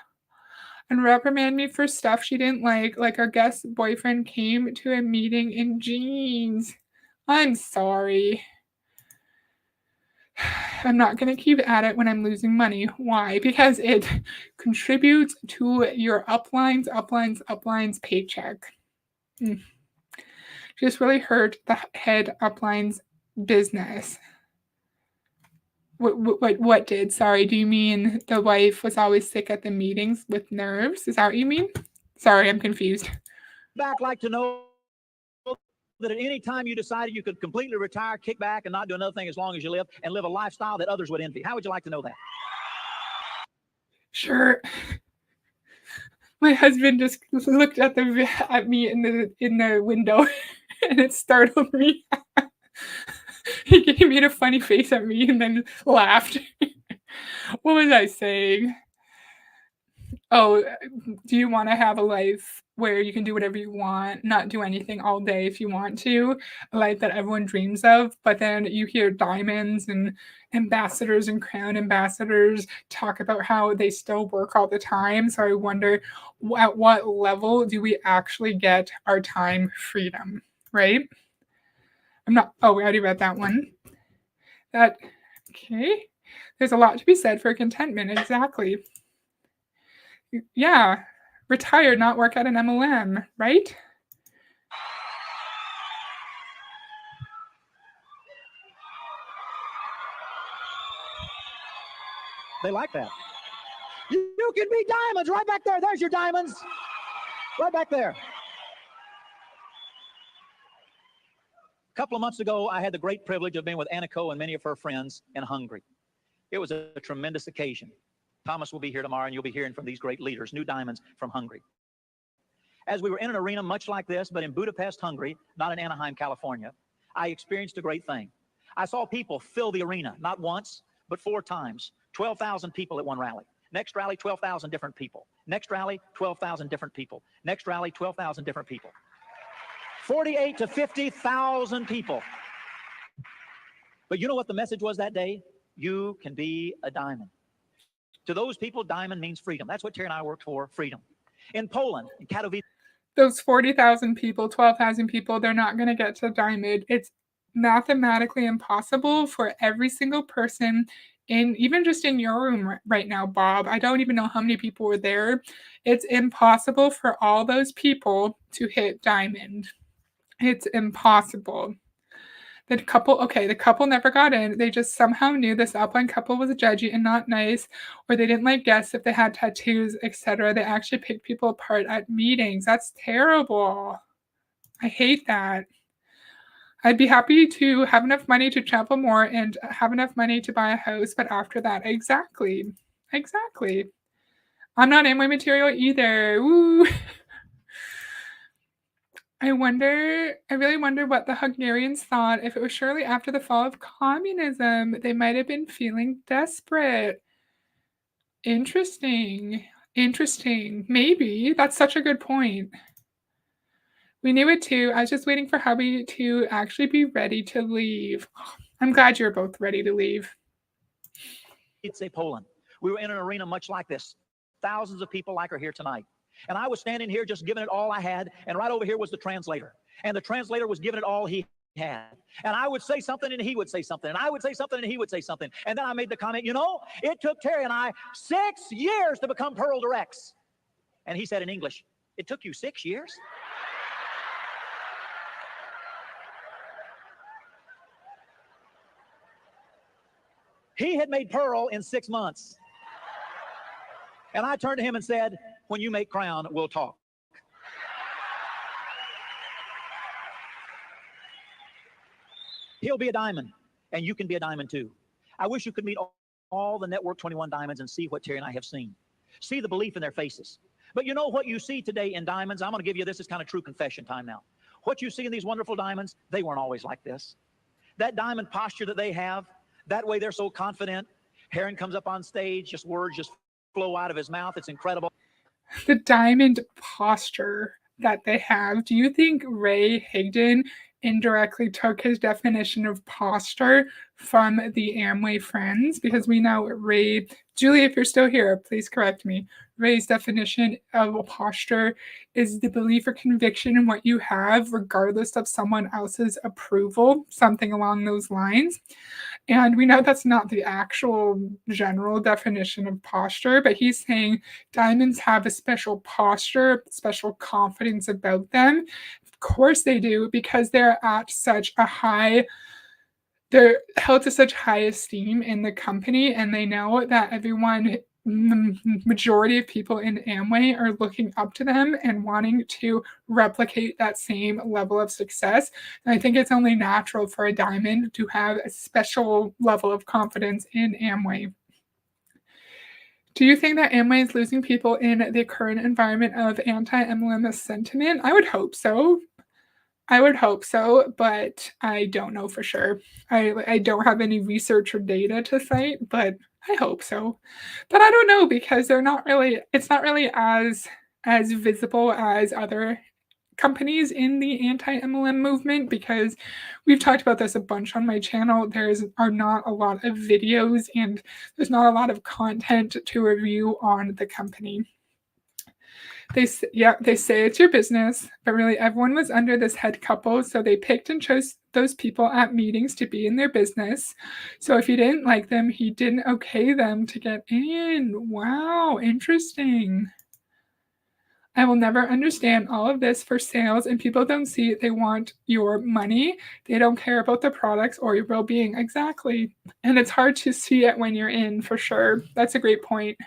and reprimand me for stuff she didn't like our guest boyfriend came to a meeting in jeans. I'm sorry. I'm not going to keep at it when I'm losing money. Why? Because it contributes to your upline's paycheck. Just really hurt the head upline's business. What did? Sorry, do you mean the wife was always sick at the meetings with nerves? Is that what you mean? Sorry, I'm confused. Back like to know that at any time you decided you could completely retire, kick back, and not do another thing as long as you live, and live a lifestyle that others would envy. How would you like to know that? Sure. My husband just looked at me in the window, and it startled me. He made a funny face at me and then laughed. What was I saying? Oh, do you want to have a life where you can do whatever you want, not do anything all day if you want to, a life that everyone dreams of, but then you hear diamonds and ambassadors and crown ambassadors talk about how they still work all the time. So I wonder at what level do we actually get our time freedom, right? We already read that one. Okay. There's a lot to be said for contentment, exactly. Yeah, retire, not work at an MLM, right? They like that. You can be diamonds right back there. There's your diamonds. Right back there. A couple of months ago, I had the great privilege of being with Anniko and many of her friends in Hungary. It was a tremendous occasion. Thomas will be here tomorrow, and you'll be hearing from these great leaders, new diamonds from Hungary. As we were in an arena much like this, but in Budapest, Hungary, not in Anaheim, California, I experienced a great thing. I saw people fill the arena, not once, but 4 times. 12,000 people at one rally. Next rally, 12,000 different people. Next rally, 12,000 different people. Next rally, 12,000 different people. 48 to 50,000 people. But you know what the message was that day? You can be a diamond. To those people, diamond means freedom. That's what Terry and I worked for, freedom. In Poland, in Katowice. Those 40,000 people, 12,000 people, they're not going to get to diamond. It's mathematically impossible for every single person even just in your room right now, Bob. I don't even know how many people were there. It's impossible for all those people to hit diamond. It's impossible. The couple never got in. They just somehow knew this upline couple was judgy and not nice, or they didn't like guests if they had tattoos, etc. They actually picked people apart at meetings. That's terrible. I hate that. I'd be happy to have enough money to travel more and have enough money to buy a house, but after that, exactly. I'm not Amway material either. Woo! I really wonder what the Hungarians thought. If it was shortly after the fall of communism, they might have been feeling desperate. Interesting. Maybe. That's such a good point. We knew it too. I was just waiting for hubby to actually be ready to leave. I'm glad you're both ready to leave. It's Poland. We were in an arena much like this. Thousands of people like are here tonight. And I was standing here just giving it all I had, and right over here was the translator. And the translator was giving it all he had. And I would say something, and he would say something, and I would say something, and he would say something. And then I made the comment, it took Terry and I 6 years to become Pearl Directs. And he said in English, it took you 6 years? He had made Pearl in 6 months. And I turned to him and said, when you make Crown, we'll talk. He'll be a diamond, and you can be a diamond too. I wish you could meet all the Network 21 diamonds and see what Terry and I have seen. See the belief in their faces. But you know what you see today in diamonds? I'm going to give you this. Is kind of true confession time now. What you see in these wonderful diamonds, they weren't always like this. That diamond posture that they have, that way they're so confident. Heron comes up on stage, just words just flow out of his mouth. It's incredible. The diamond posture that they have, do you think Ray Higdon indirectly took his definition of posture from the Amway Friends? Because we know Ray, Julie, if you're still here, please correct me. Ray's definition of a posture is the belief or conviction in what you have, regardless of someone else's approval, something along those lines. And we know that's not the actual general definition of posture, but he's saying diamonds have a special posture, special confidence about them. Of course they do, because they're at such a high, they're held to such high esteem in the company, and they know that everyone, the majority of people in Amway are looking up to them and wanting to replicate that same level of success. And I think it's only natural for a diamond to have a special level of confidence in Amway. Do you think that Amway is losing people in the current environment of anti-MLM sentiment? I would hope so. But I don't know for sure. I don't have any research or data to cite, but I hope so. But I don't know, because it's not really as visible as other companies in the anti-MLM movement, because we've talked about this a bunch on my channel. Are not a lot of videos, and there's not a lot of content to review on the company. They say it's your business, but really everyone was under this head couple, so they picked and chose those people at meetings to be in their business. So if he didn't like them, he didn't okay them to get in. Wow, interesting. I will never understand all of this for sales, and people don't see it. They want your money. They don't care about the products or your well-being. Exactly. And it's hard to see it when you're in, for sure. That's a great point.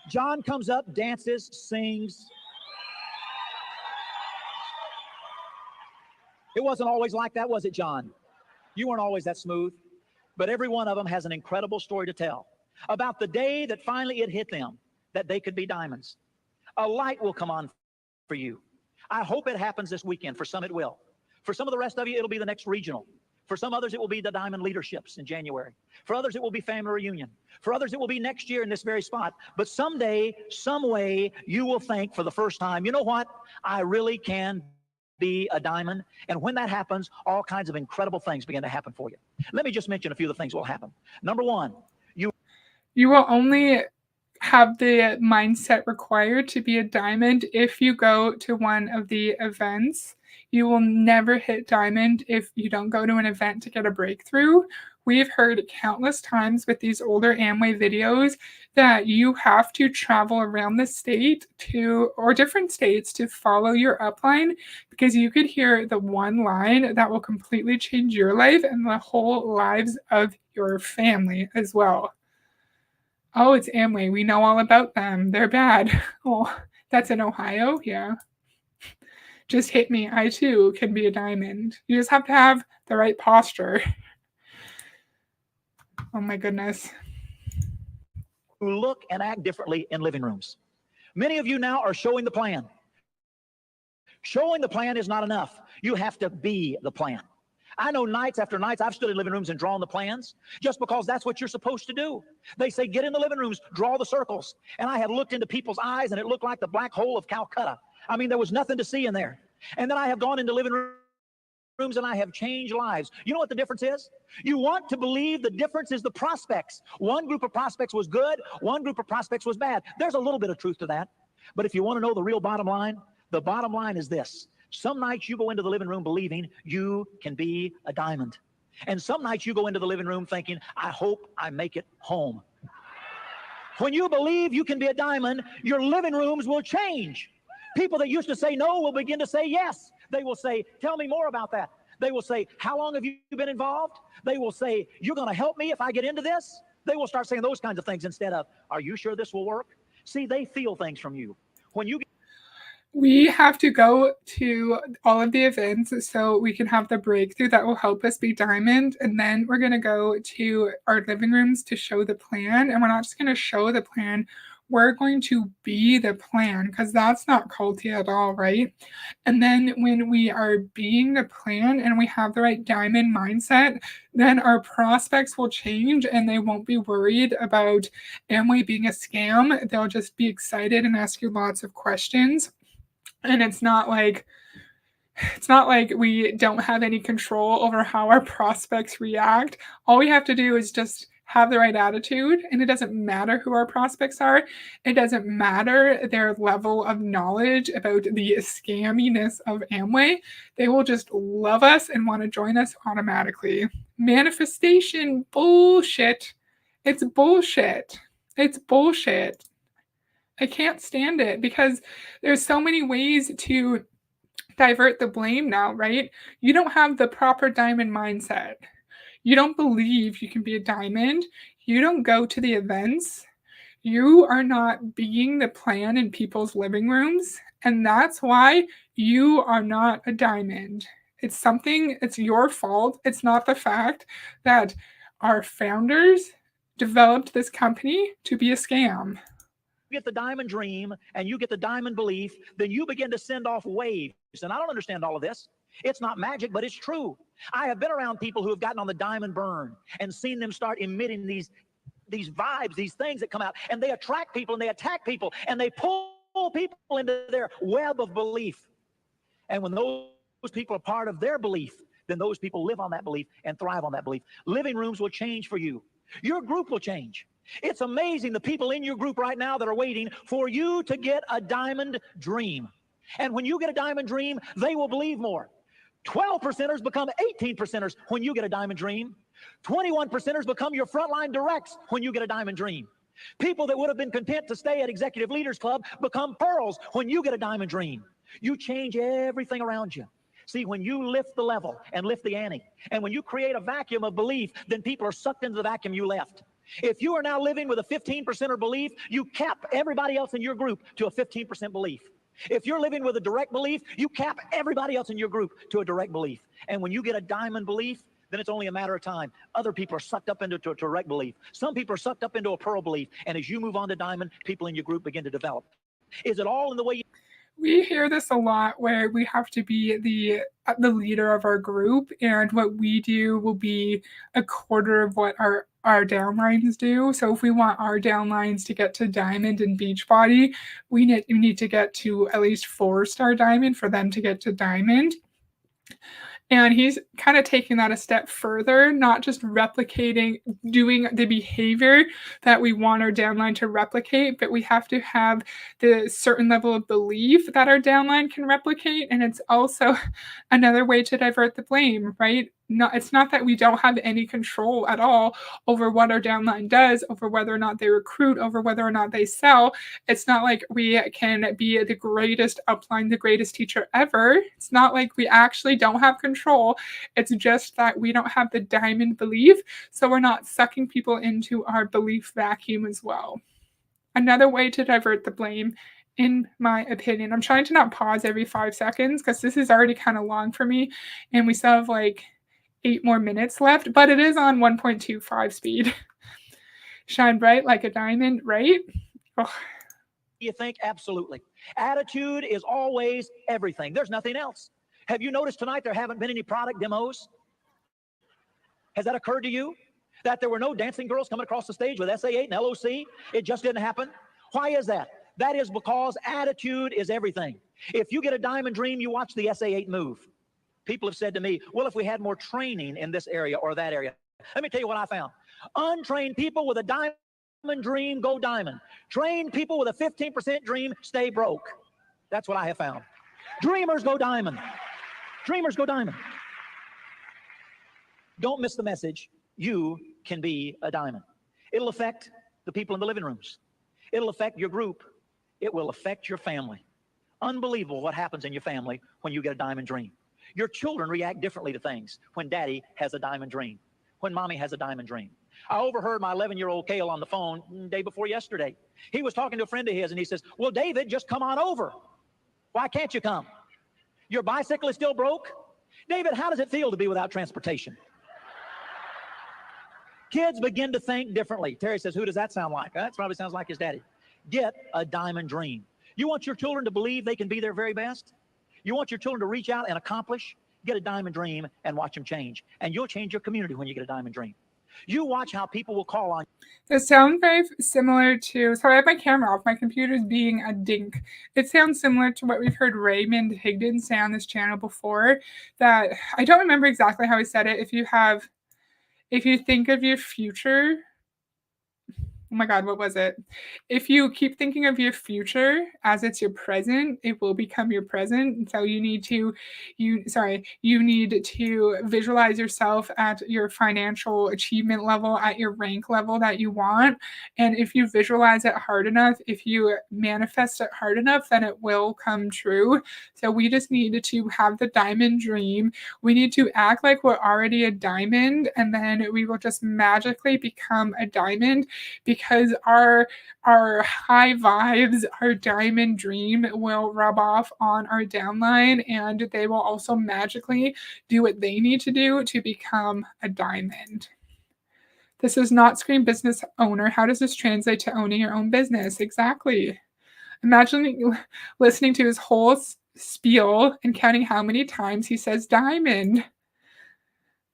John comes up, dances, sings. It wasn't always like that, was it, John? You weren't always that smooth. But every one of them has an incredible story to tell about the day that finally it hit them that they could be diamonds. A light will come on for you. I hope it happens this weekend. For some, it will. For some of the rest of you, it'll be the next regional. For some others, it will be the Diamond Leaderships in January. For others, it will be Family Reunion. For others, it will be next year in this very spot. But someday, some way, you will think for the first time, you know what? I really can be a diamond. And when that happens, all kinds of incredible things begin to happen for you. Let me just mention a few of the things that will happen. Number one, you will only have the mindset required to be a diamond if you go to one of the events. You will never hit diamond if you don't go to an event to get a breakthrough. We've heard countless times with these older Amway videos that you have to travel around the state or different states to follow your upline, because you could hear the one line that will completely change your life and the whole lives of your family as well. Oh, it's Amway. We know all about them. They're bad. Oh, that's in Ohio? Yeah. Just hit me. I too can be a diamond. You just have to have the right posture. Oh my goodness. Who look and act differently in living rooms. Many of you now are showing the plan. Showing the plan is not enough. You have to be the plan. I know nights after nights I've stood in living rooms and drawn the plans just because that's what you're supposed to do. They say, get in the living rooms, draw the circles. And I have looked into people's eyes and it looked like the black hole of Calcutta. I mean, there was nothing to see in there. And then I have gone into living rooms and I have changed lives. You know what the difference is? You want to believe the difference is the prospects. One group of prospects was good. One group of prospects was bad. There's a little bit of truth to that. But if you want to know the real bottom line, the bottom line is this. Some nights you go into the living room believing you can be a diamond. And some nights you go into the living room thinking, I hope I make it home. When you believe you can be a diamond, your living rooms will change. People that used to say no will begin to say yes. They will say, tell me more about that. They will say, how long have you been involved? They will say, you're going to help me if I get into this? They will start saying those kinds of things instead of, are you sure this will work? See, they feel things from you. When you We have to go to all of the events so we can have the breakthrough that will help us be diamond. And then we're going to go to our living rooms to show the plan. And we're not just going to show the plan, we're going to be the plan because that's not culty at all, right? And then when we are being the plan and we have the right diamond mindset, then our prospects will change and they won't be worried about Amway being a scam. They'll just be excited and ask you lots of questions. And it's not like we don't have any control over how our prospects react. All we have to do is just have the right attitude, and it doesn't matter who our prospects are. It doesn't matter their level of knowledge about the scamminess of Amway. They will just love us and want to join us automatically. Manifestation bullshit. It's bullshit. It's bullshit. I can't stand it because there's so many ways to divert the blame now, right? You don't have the proper diamond mindset. You don't believe you can be a diamond. You don't go to the events. You are not being the plan in people's living rooms. And that's why you are not a diamond. It's your fault. It's not the fact that our founders developed this company to be a scam. Get the diamond dream and you get the diamond belief, then you begin to send off waves. And I don't understand all of this. It's not magic, but it's true. I have been around people who have gotten on the diamond burn and seen them start emitting these vibes, these things that come out, and they attract people and they attack people and they pull people into their web of belief. And when those people are part of their belief, then those people live on that belief and thrive on that belief. Living rooms will change for you. Your group will change. It's amazing the people in your group right now that are waiting for you to get a diamond dream. And when you get a diamond dream, they will believe more. 12 percenters become 18 percenters when you get a diamond dream. 21 percenters become your frontline directs when you get a diamond dream. People that would have been content to stay at Executive Leaders Club become pearls when you get a diamond dream. You change everything around you. See, when you lift the level and lift the ante, and when you create a vacuum of belief, then people are sucked into the vacuum you left. If you are now living with a 15%er belief, you cap everybody else in your group to a 15% belief. If you're living with a direct belief, you cap everybody else in your group to a direct belief. And when you get a diamond belief, then it's only a matter of time. Other people are sucked up into a direct belief. Some people are sucked up into a pearl belief. And as you move on to diamond, people in your group begin to develop. Is it all in the way you... We hear this a lot where we have to be the leader of our group, and what we do will be a quarter of what our downlines do. So if we want our downlines to get to diamond and Beachbody, we need to get to at least 4-star diamond for them to get to diamond. And he's kind of taking that a step further, not just replicating, doing the behavior that we want our downline to replicate, but we have to have the certain level of belief that our downline can replicate. And it's also another way to divert the blame, right? It's not that we don't have any control at all over what our downline does, over whether or not they recruit, over whether or not they sell. It's not like we can be the greatest upline, the greatest teacher ever. It's not like we actually don't have control. It's just that we don't have the diamond belief, so we're not sucking people into our belief vacuum as well. Another way to divert the blame, in my opinion, I'm trying to not pause every 5 seconds because this is already kind of long for me, and we still have like 8 more minutes left, but it is on 1.25 speed. Shine bright like a diamond, right? Oh. You think? Absolutely. Attitude is always everything. There's nothing else. Have you noticed tonight there haven't been any product demos? Has that occurred to you? That there were no dancing girls coming across the stage with SA8 and LOC? It just didn't happen. Why is that? That is because attitude is everything. If you get a diamond dream, you watch the SA8 move. People have said to me, well, if we had more training in this area or that area. Let me tell you what I found. Untrained people with a diamond dream go diamond. Trained people with a 15% dream stay broke. That's what I have found. Dreamers go diamond. Dreamers go diamond. Don't miss the message. You can be a diamond. It'll affect the people in the living rooms. It'll affect your group. It will affect your family. Unbelievable what happens in your family when you get a diamond dream. Your children react differently to things when daddy has a diamond dream, when mommy has a diamond dream. I overheard my 11-year-old Cale on the phone day before yesterday. He was talking to a friend of his, and he says, well, David, just come on over. Why can't you come? Your bicycle is still broke? David, how does it feel to be without transportation? Kids begin to think differently. Terry says, who does that sound like? That probably sounds like his daddy. Get a diamond dream. You want your children to believe they can be their very best? You want your children to reach out and accomplish? Get a diamond dream and watch them change. And you'll change your community when you get a diamond dream. You watch how people will call on you. It sounds very similar to, so I have my camera off, my computer's being a dink. It sounds similar to what we've heard Raymond Higdon say on this channel before, that I don't remember exactly how he said it. If you think of your future, oh my God, what was it? If you keep thinking of your future as it's your present, it will become your present. And so you need to visualize yourself at your financial achievement level, at your rank level that you want. And if you visualize it hard enough, if you manifest it hard enough, then it will come true. So we just need to have the diamond dream. We need to act like we're already a diamond, and then we will just magically become a diamond, because our high vibes, our diamond dream will rub off on our downline, and they will also magically do what they need to do to become a diamond. This is not Scream Business Owner. How does this translate to owning your own business? Exactly. Imagine listening to his whole spiel and counting how many times he says diamond.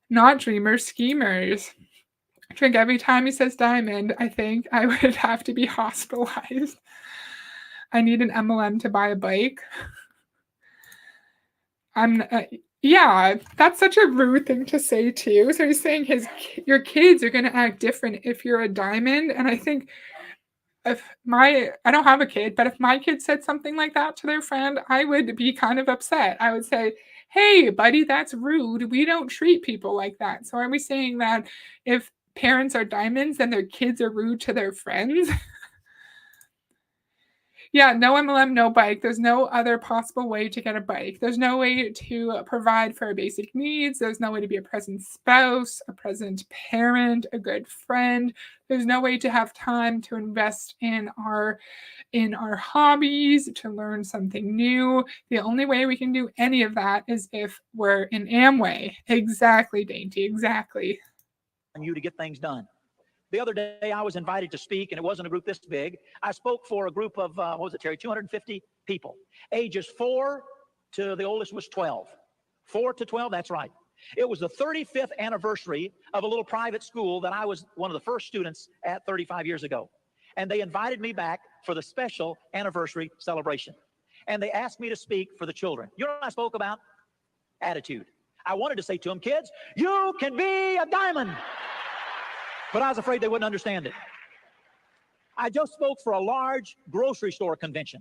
Not dreamers, schemers. I think every time he says diamond, I think I would have to be hospitalized. I need an MLM to buy a bike. Yeah, that's such a rude thing to say too. So he's saying your kids are going to act different if you're a diamond. And I think I don't have a kid, but if my kid said something like that to their friend, I would be kind of upset. I would say, hey, buddy, that's rude. We don't treat people like that. So are we saying that if parents are diamonds, then their kids are rude to their friends? Yeah, no MLM, no bike. There's no other possible way to get a bike. There's no way to provide for our basic needs. There's no way to be a present spouse, a present parent, a good friend. There's no way to have time to invest in our hobbies, to learn something new. The only way we can do any of that is if we're in Amway. Exactly, Dainty, exactly. On you to get things done. The other day, I was invited to speak, and it wasn't a group this big. I spoke for a group of, what was it, Terry, 250 people, ages 4 to the oldest was 12. 4 to 12, that's right. It was the 35th anniversary of a little private school that I was one of the first students at 35 years ago. And they invited me back for the special anniversary celebration. And they asked me to speak for the children. You know what I spoke about? Attitude. I wanted to say to them, kids, you can be a diamond. But I was afraid they wouldn't understand it. I just spoke for a large grocery store convention.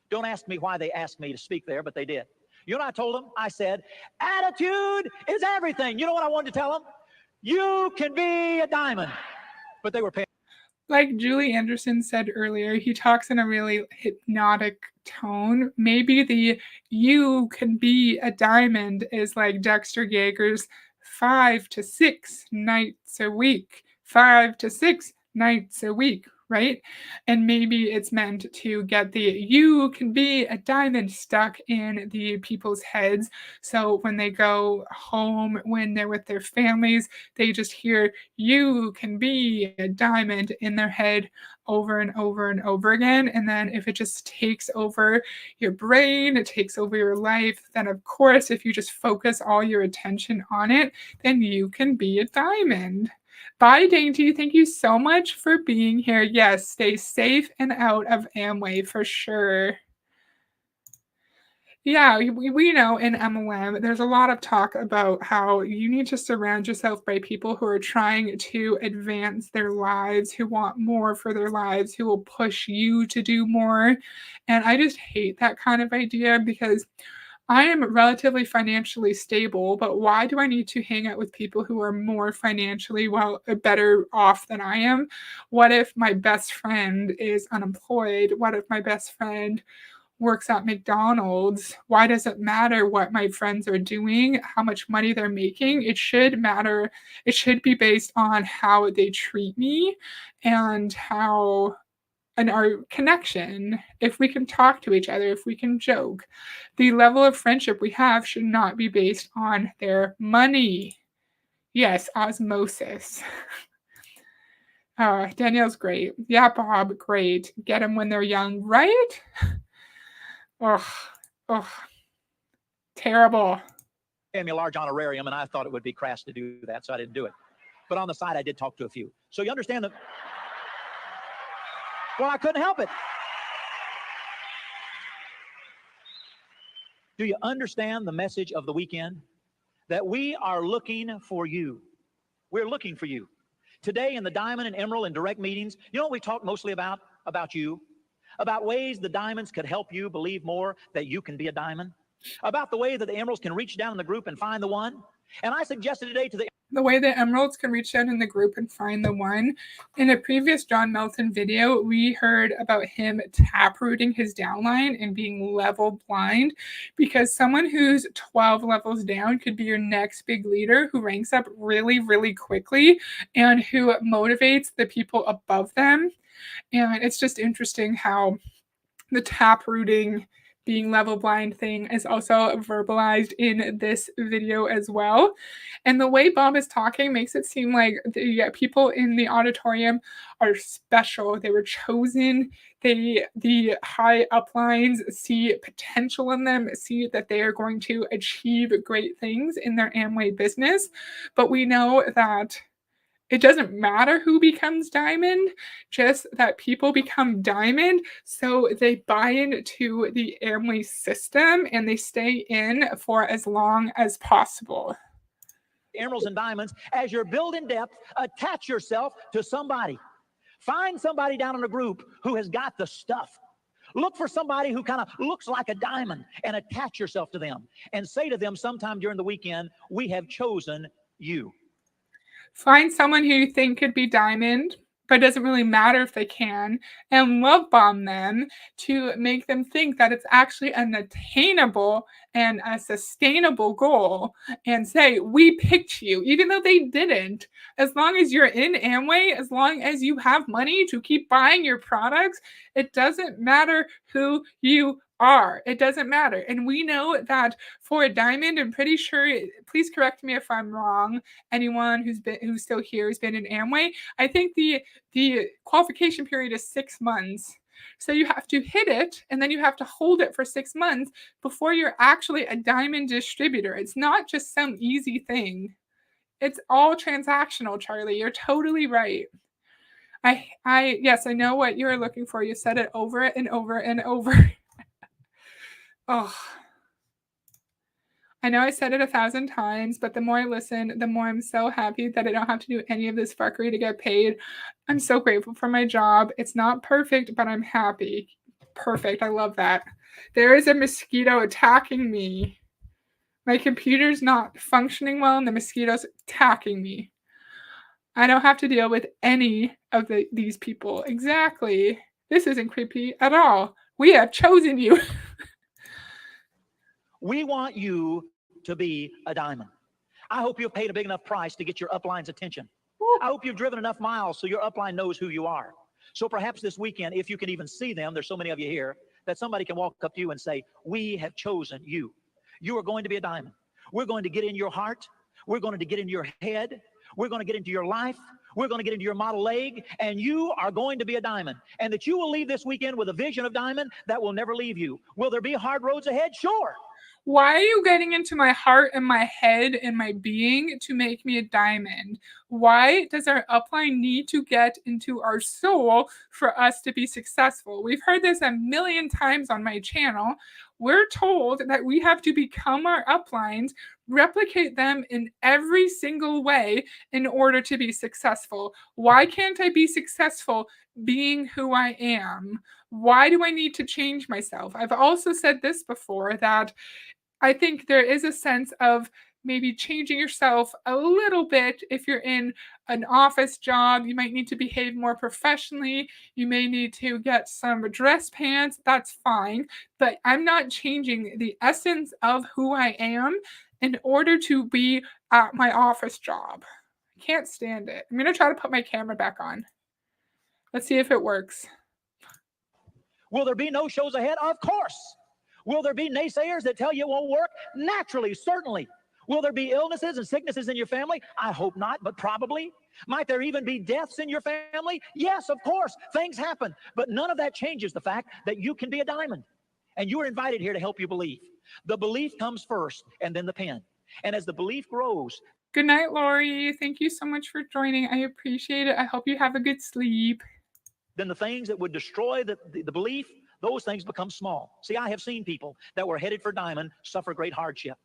Don't ask me why they asked me to speak there, but they did. You know what I told them? I said, attitude is everything. You know what I wanted to tell them? You can be a diamond. But they were paying. Like Julie Anderson said earlier, he talks in a really hypnotic tone. Maybe the you can be a diamond is like Dexter Yeager's 5 to 6 nights a week. 5 to 6 nights a week, right? And maybe it's meant to get the you can be a diamond stuck in the people's heads. So when they go home, when they're with their families, they just hear you can be a diamond in their head over and over and over again. And then if it just takes over your brain, it takes over your life, then of course, if you just focus all your attention on it, then you can be a diamond. Bye, Dainty. Thank you so much for being here. Yes, stay safe and out of Amway for sure. Yeah, we know in MLM, there's a lot of talk about how you need to surround yourself by people who are trying to advance their lives, who want more for their lives, who will push you to do more. And I just hate that kind of idea because I am relatively financially stable, but why do I need to hang out with people who are more financially better off than I am? What if my best friend is unemployed? What if my best friend works at McDonald's? Why does it matter what my friends are doing, how much money they're making? It should matter. It should be based on how they treat me and how and our connection, if we can talk to each other, if we can joke, the level of friendship we have should not be based on their money. Yes, osmosis. Danielle's great. Yeah, Bob, great. Get them when they're young, right? Oh, oh, terrible. Pay me a large honorarium, and I thought it would be crass to do that, so I didn't do it. But on the side, I did talk to a few. So you understand that? Well, I couldn't help it. Do you understand the message of the weekend? That we are looking for you. We're looking for you. Today in the Diamond and Emerald and direct meetings, you know what we talk mostly about? About you. About ways the diamonds could help you believe more that you can be a diamond. About the way that the emeralds can reach down in the group and find the one. And I suggested today to the way the emeralds can reach down in the group and find the one. In a previous John Melton video, we heard about him taprooting his downline and being level blind, because someone who's 12 levels down could be your next big leader who ranks up really, really quickly and who motivates the people above them. And it's just interesting how the taprooting, being level blind thing is also verbalized in this video as well. And the way Bob is talking makes it seem like the people in the auditorium are special. They were chosen. The high uplines see potential in them, see that they are going to achieve great things in their Amway business. But we know that it doesn't matter who becomes diamond, just that people become diamond so they buy into the Amway system and they stay in for as long as possible. Emeralds and diamonds, as you're building depth, attach yourself to somebody. Find somebody down in a group who has got the stuff. Look for somebody who kind of looks like a diamond and attach yourself to them and say to them sometime during the weekend, we have chosen you. Find someone who you think could be diamond, but it doesn't really matter if they can, and love bomb them to make them think that it's actually an attainable and a sustainable goal, and say, we picked you, even though they didn't. As long as you're in Amway, as long as you have money to keep buying your products, it doesn't matter who you are. It doesn't matter. And we know that for a diamond, I'm pretty sure, please correct me if I'm wrong, anyone who's still here who's been in Amway, I think the qualification period is 6 months. So you have to hit it and then you have to hold it for 6 months before you're actually a diamond distributor. It's not just some easy thing. It's all transactional, Charlie. You're totally right. Yes, I know what you're looking for. You said it over and over and over. Oh, I know I said it 1,000 times, but the more I listen, the more I'm so happy that I don't have to do any of this fuckery to get paid. I'm so grateful for my job. It's not perfect, but I'm happy. Perfect. I love that. There is a mosquito attacking me. My computer's not functioning well, and the mosquito's attacking me. I don't have to deal with any of these people. Exactly. This isn't creepy at all. We have chosen you. We want you to be a diamond. I hope you've paid a big enough price to get your upline's attention. I hope you've driven enough miles so your upline knows who you are. So perhaps this weekend, if you can even see them, there's so many of you here, that somebody can walk up to you and say, we have chosen you. You are going to be a diamond. We're going to get in your heart. We're going to get into your head. We're going to get into your life. We're going to get into your model leg, and you are going to be a diamond. And that you will leave this weekend with a vision of diamond that will never leave you. Will there be hard roads ahead? Sure. Why are you getting into my heart and my head and my being to make me a diamond? Why does our upline need to get into our soul for us to be successful? We've heard this a million times on my channel. We're told that we have to become our uplines, replicate them in every single way in order to be successful. Why can't I be successful being who I am? Why do I need to change myself? I've also said this before, that I think there is a sense of maybe changing yourself a little bit. If you're in an office job, you might need to behave more professionally. You may need to get some dress pants. That's fine. But I'm not changing the essence of who I am in order to be at my office job. I can't stand it. I'm going to try to put my camera back on. Let's see if it works. Will there be no shows ahead? Of course. Will there be naysayers that tell you it won't work? Naturally, certainly. Will there be illnesses and sicknesses in your family? I hope not, but probably. Might there even be deaths in your family? Yes, of course. Things happen. But none of that changes the fact that you can be a diamond. And you are invited here to help you believe. The belief comes first and then the pen. And as the belief grows, Good night, Lori. Thank you so much for joining. I appreciate it. I hope you have a good sleep. then the things that would destroy the belief, those things become small. See, I have seen people that were headed for diamond suffer great hardship.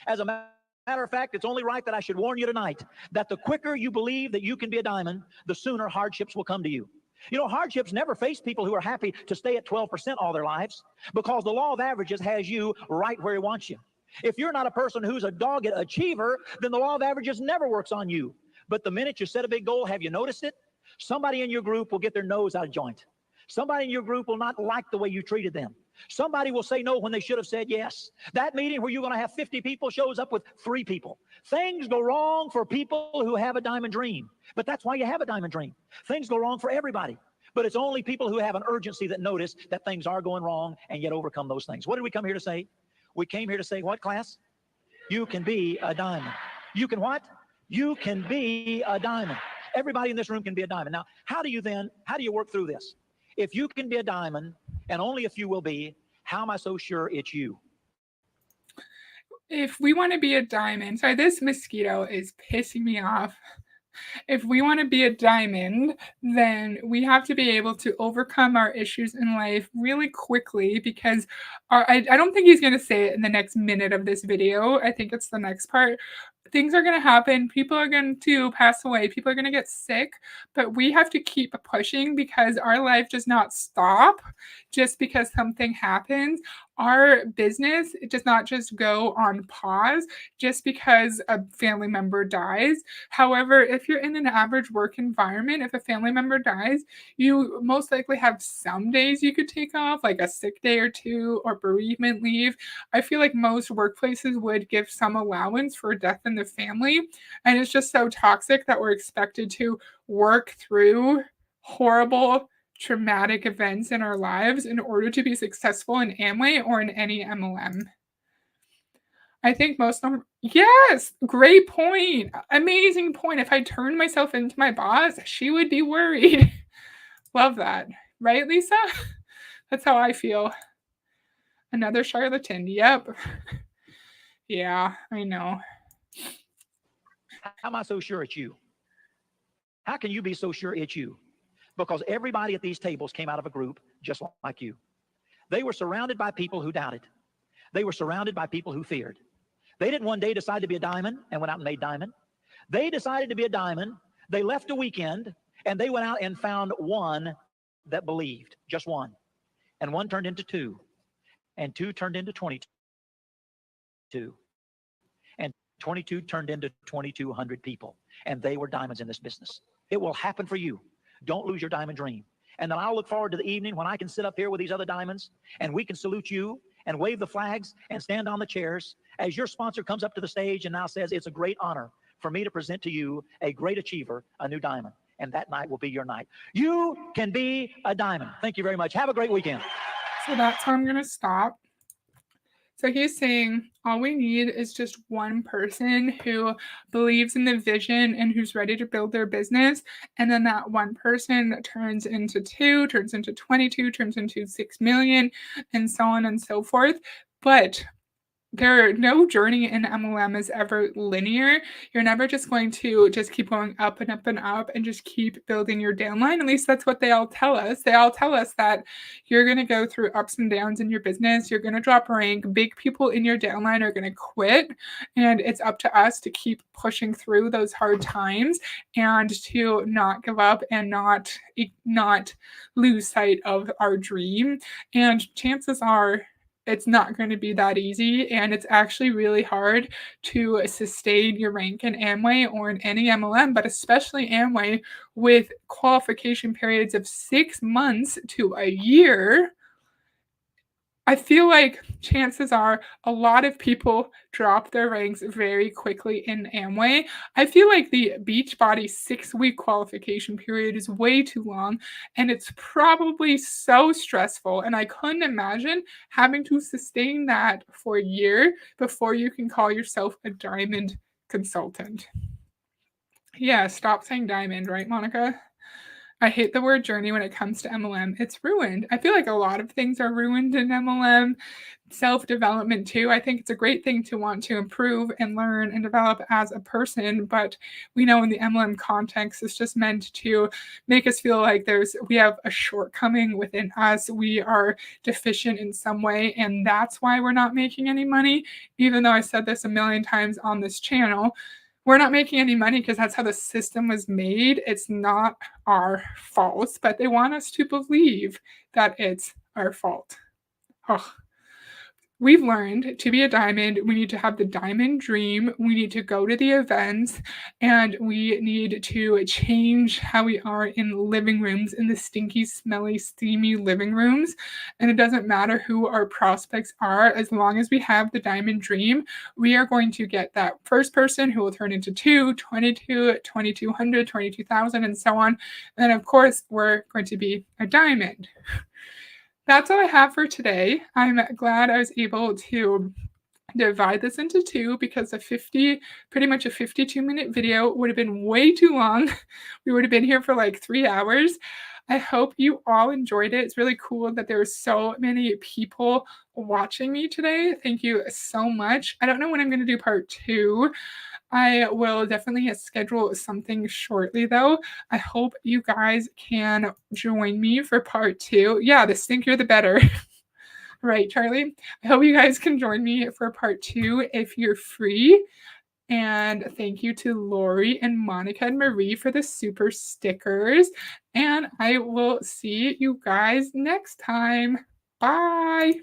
As a matter of fact, it's only right that I should warn you tonight that the quicker you believe that you can be a diamond, the sooner hardships will come to you. You know, hardships never face people who are happy to stay at 12% all their lives, because the law of averages has you right where he wants you. If you're not a person who's a dogged achiever, then the law of averages never works on you. But the minute you set a big goal, have you noticed it? Somebody in your group will get their nose out of joint. Somebody in your group will not like the way you treated them. Somebody will say no when they should have said yes. That meeting where you're going to have 50 people shows up with 3 people. Things go wrong for people who have a diamond dream. But that's why you have a diamond dream. Things go wrong for everybody. But it's only people who have an urgency that notice that things are going wrong and yet overcome those things. What did we come here to say? We came here to say what, class? You can be a diamond. You can what? You can be a diamond. Everybody in this room can be a diamond. Now, how do you work through this? If you can be a diamond, and only if you will be, how am I so sure it's you? If we want to be a diamond, sorry, this mosquito is pissing me off. If we want to be a diamond, then we have to be able to overcome our issues in life really quickly, because I don't think he's going to say it in the next minute of this video. I think it's the next part. Things are going to happen. People are going to pass away. People are going to get sick. But we have to keep pushing, because our life does not stop just because something happens. Our business does not just go on pause just because a family member dies. However, if you're in an average work environment, if a family member dies, you most likely have some days you could take off, like a sick day or 2 or bereavement leave. I feel like most workplaces would give some allowance for death in the family. And it's just so toxic that we're expected to work through horrible, traumatic events in our lives in order to be successful in Amway or in any MLM. I think most of them, yes, great point. Amazing point. If I turned myself into my boss, she would be worried. Love that. Right, Lisa? That's how I feel. Another charlatan. Yep. Yeah, I know. How am I so sure it's you? How can you be so sure it's you? Because everybody at these tables came out of a group just like you. They were surrounded by people who doubted. They were surrounded by people who feared. They didn't one day decide to be a diamond and went out and made diamond. They decided to be a diamond. They left a weekend and they went out and found one that believed, just one. And one turned into 2, and 2 turned into 22, and 22 turned into 2,200 people. And they were diamonds in this business. It will happen for you. Don't lose your diamond dream. And then I'll look forward to the evening when I can sit up here with these other diamonds and we can salute you and wave the flags and stand on the chairs as your sponsor comes up to the stage and now says, it's a great honor for me to present to you a great achiever, a new diamond. And that night will be your night. You can be a diamond. Thank you very much. Have a great weekend. So that's how I'm going to stop. So he's saying all we need is just one person who believes in the vision and who's ready to build their business. And then that one person turns into 2, turns into 22, turns into 6 million, and so on and so forth. But no journey in MLM is ever linear. You're never just going to just keep going up and up and up and just keep building your downline. At least that's what they all tell us. They all tell us that you're going to go through ups and downs in your business. You're going to drop rank. Big people in your downline are going to quit. And it's up to us to keep pushing through those hard times and to not give up and not lose sight of our dream. And chances are, it's not going to be that easy, and it's actually really hard to sustain your rank in Amway or in any MLM, but especially Amway with qualification periods of 6 months to a year. I feel like chances are a lot of people drop their ranks very quickly in Amway. I feel like the Beachbody 6-week qualification period is way too long, and it's probably so stressful. And I couldn't imagine having to sustain that for a year before you can call yourself a diamond consultant. Yeah, stop saying diamond, right, Monica? I hate the word journey when it comes to MLM. It's ruined. I feel like a lot of things are ruined in MLM, self development too. I think it's a great thing to want to improve and learn and develop as a person, but we know in the MLM context, it's just meant to make us feel like we have a shortcoming within us. We are deficient in some way, and that's why we're not making any money. Even though I said this a million times on this channel, we're not making any money because that's how the system was made. It's not our fault, but they want us to believe that it's our fault. Ugh. We've learned to be a diamond, we need to have the diamond dream, we need to go to the events, and we need to change how we are in living rooms, in the stinky, smelly, steamy living rooms. And it doesn't matter who our prospects are, as long as we have the diamond dream, we are going to get that first person who will turn into 2, 22, 2200, 22,000, and so on. And of course, we're going to be a diamond. That's all I have for today. I'm glad I was able to divide this into two because pretty much a 52-minute video would have been way too long. We would have been here for like 3 hours. I hope you all enjoyed it. It's really cool that there were so many people watching me today. Thank you so much. I don't know when I'm going to do part 2. I will definitely schedule something shortly, though. I hope you guys can join me for part 2. Yeah, the stinkier the better. Right, Charlie? I hope you guys can join me for part 2 if you're free. And thank you to Lori and Monica and Marie for the super stickers. And I will see you guys next time. Bye.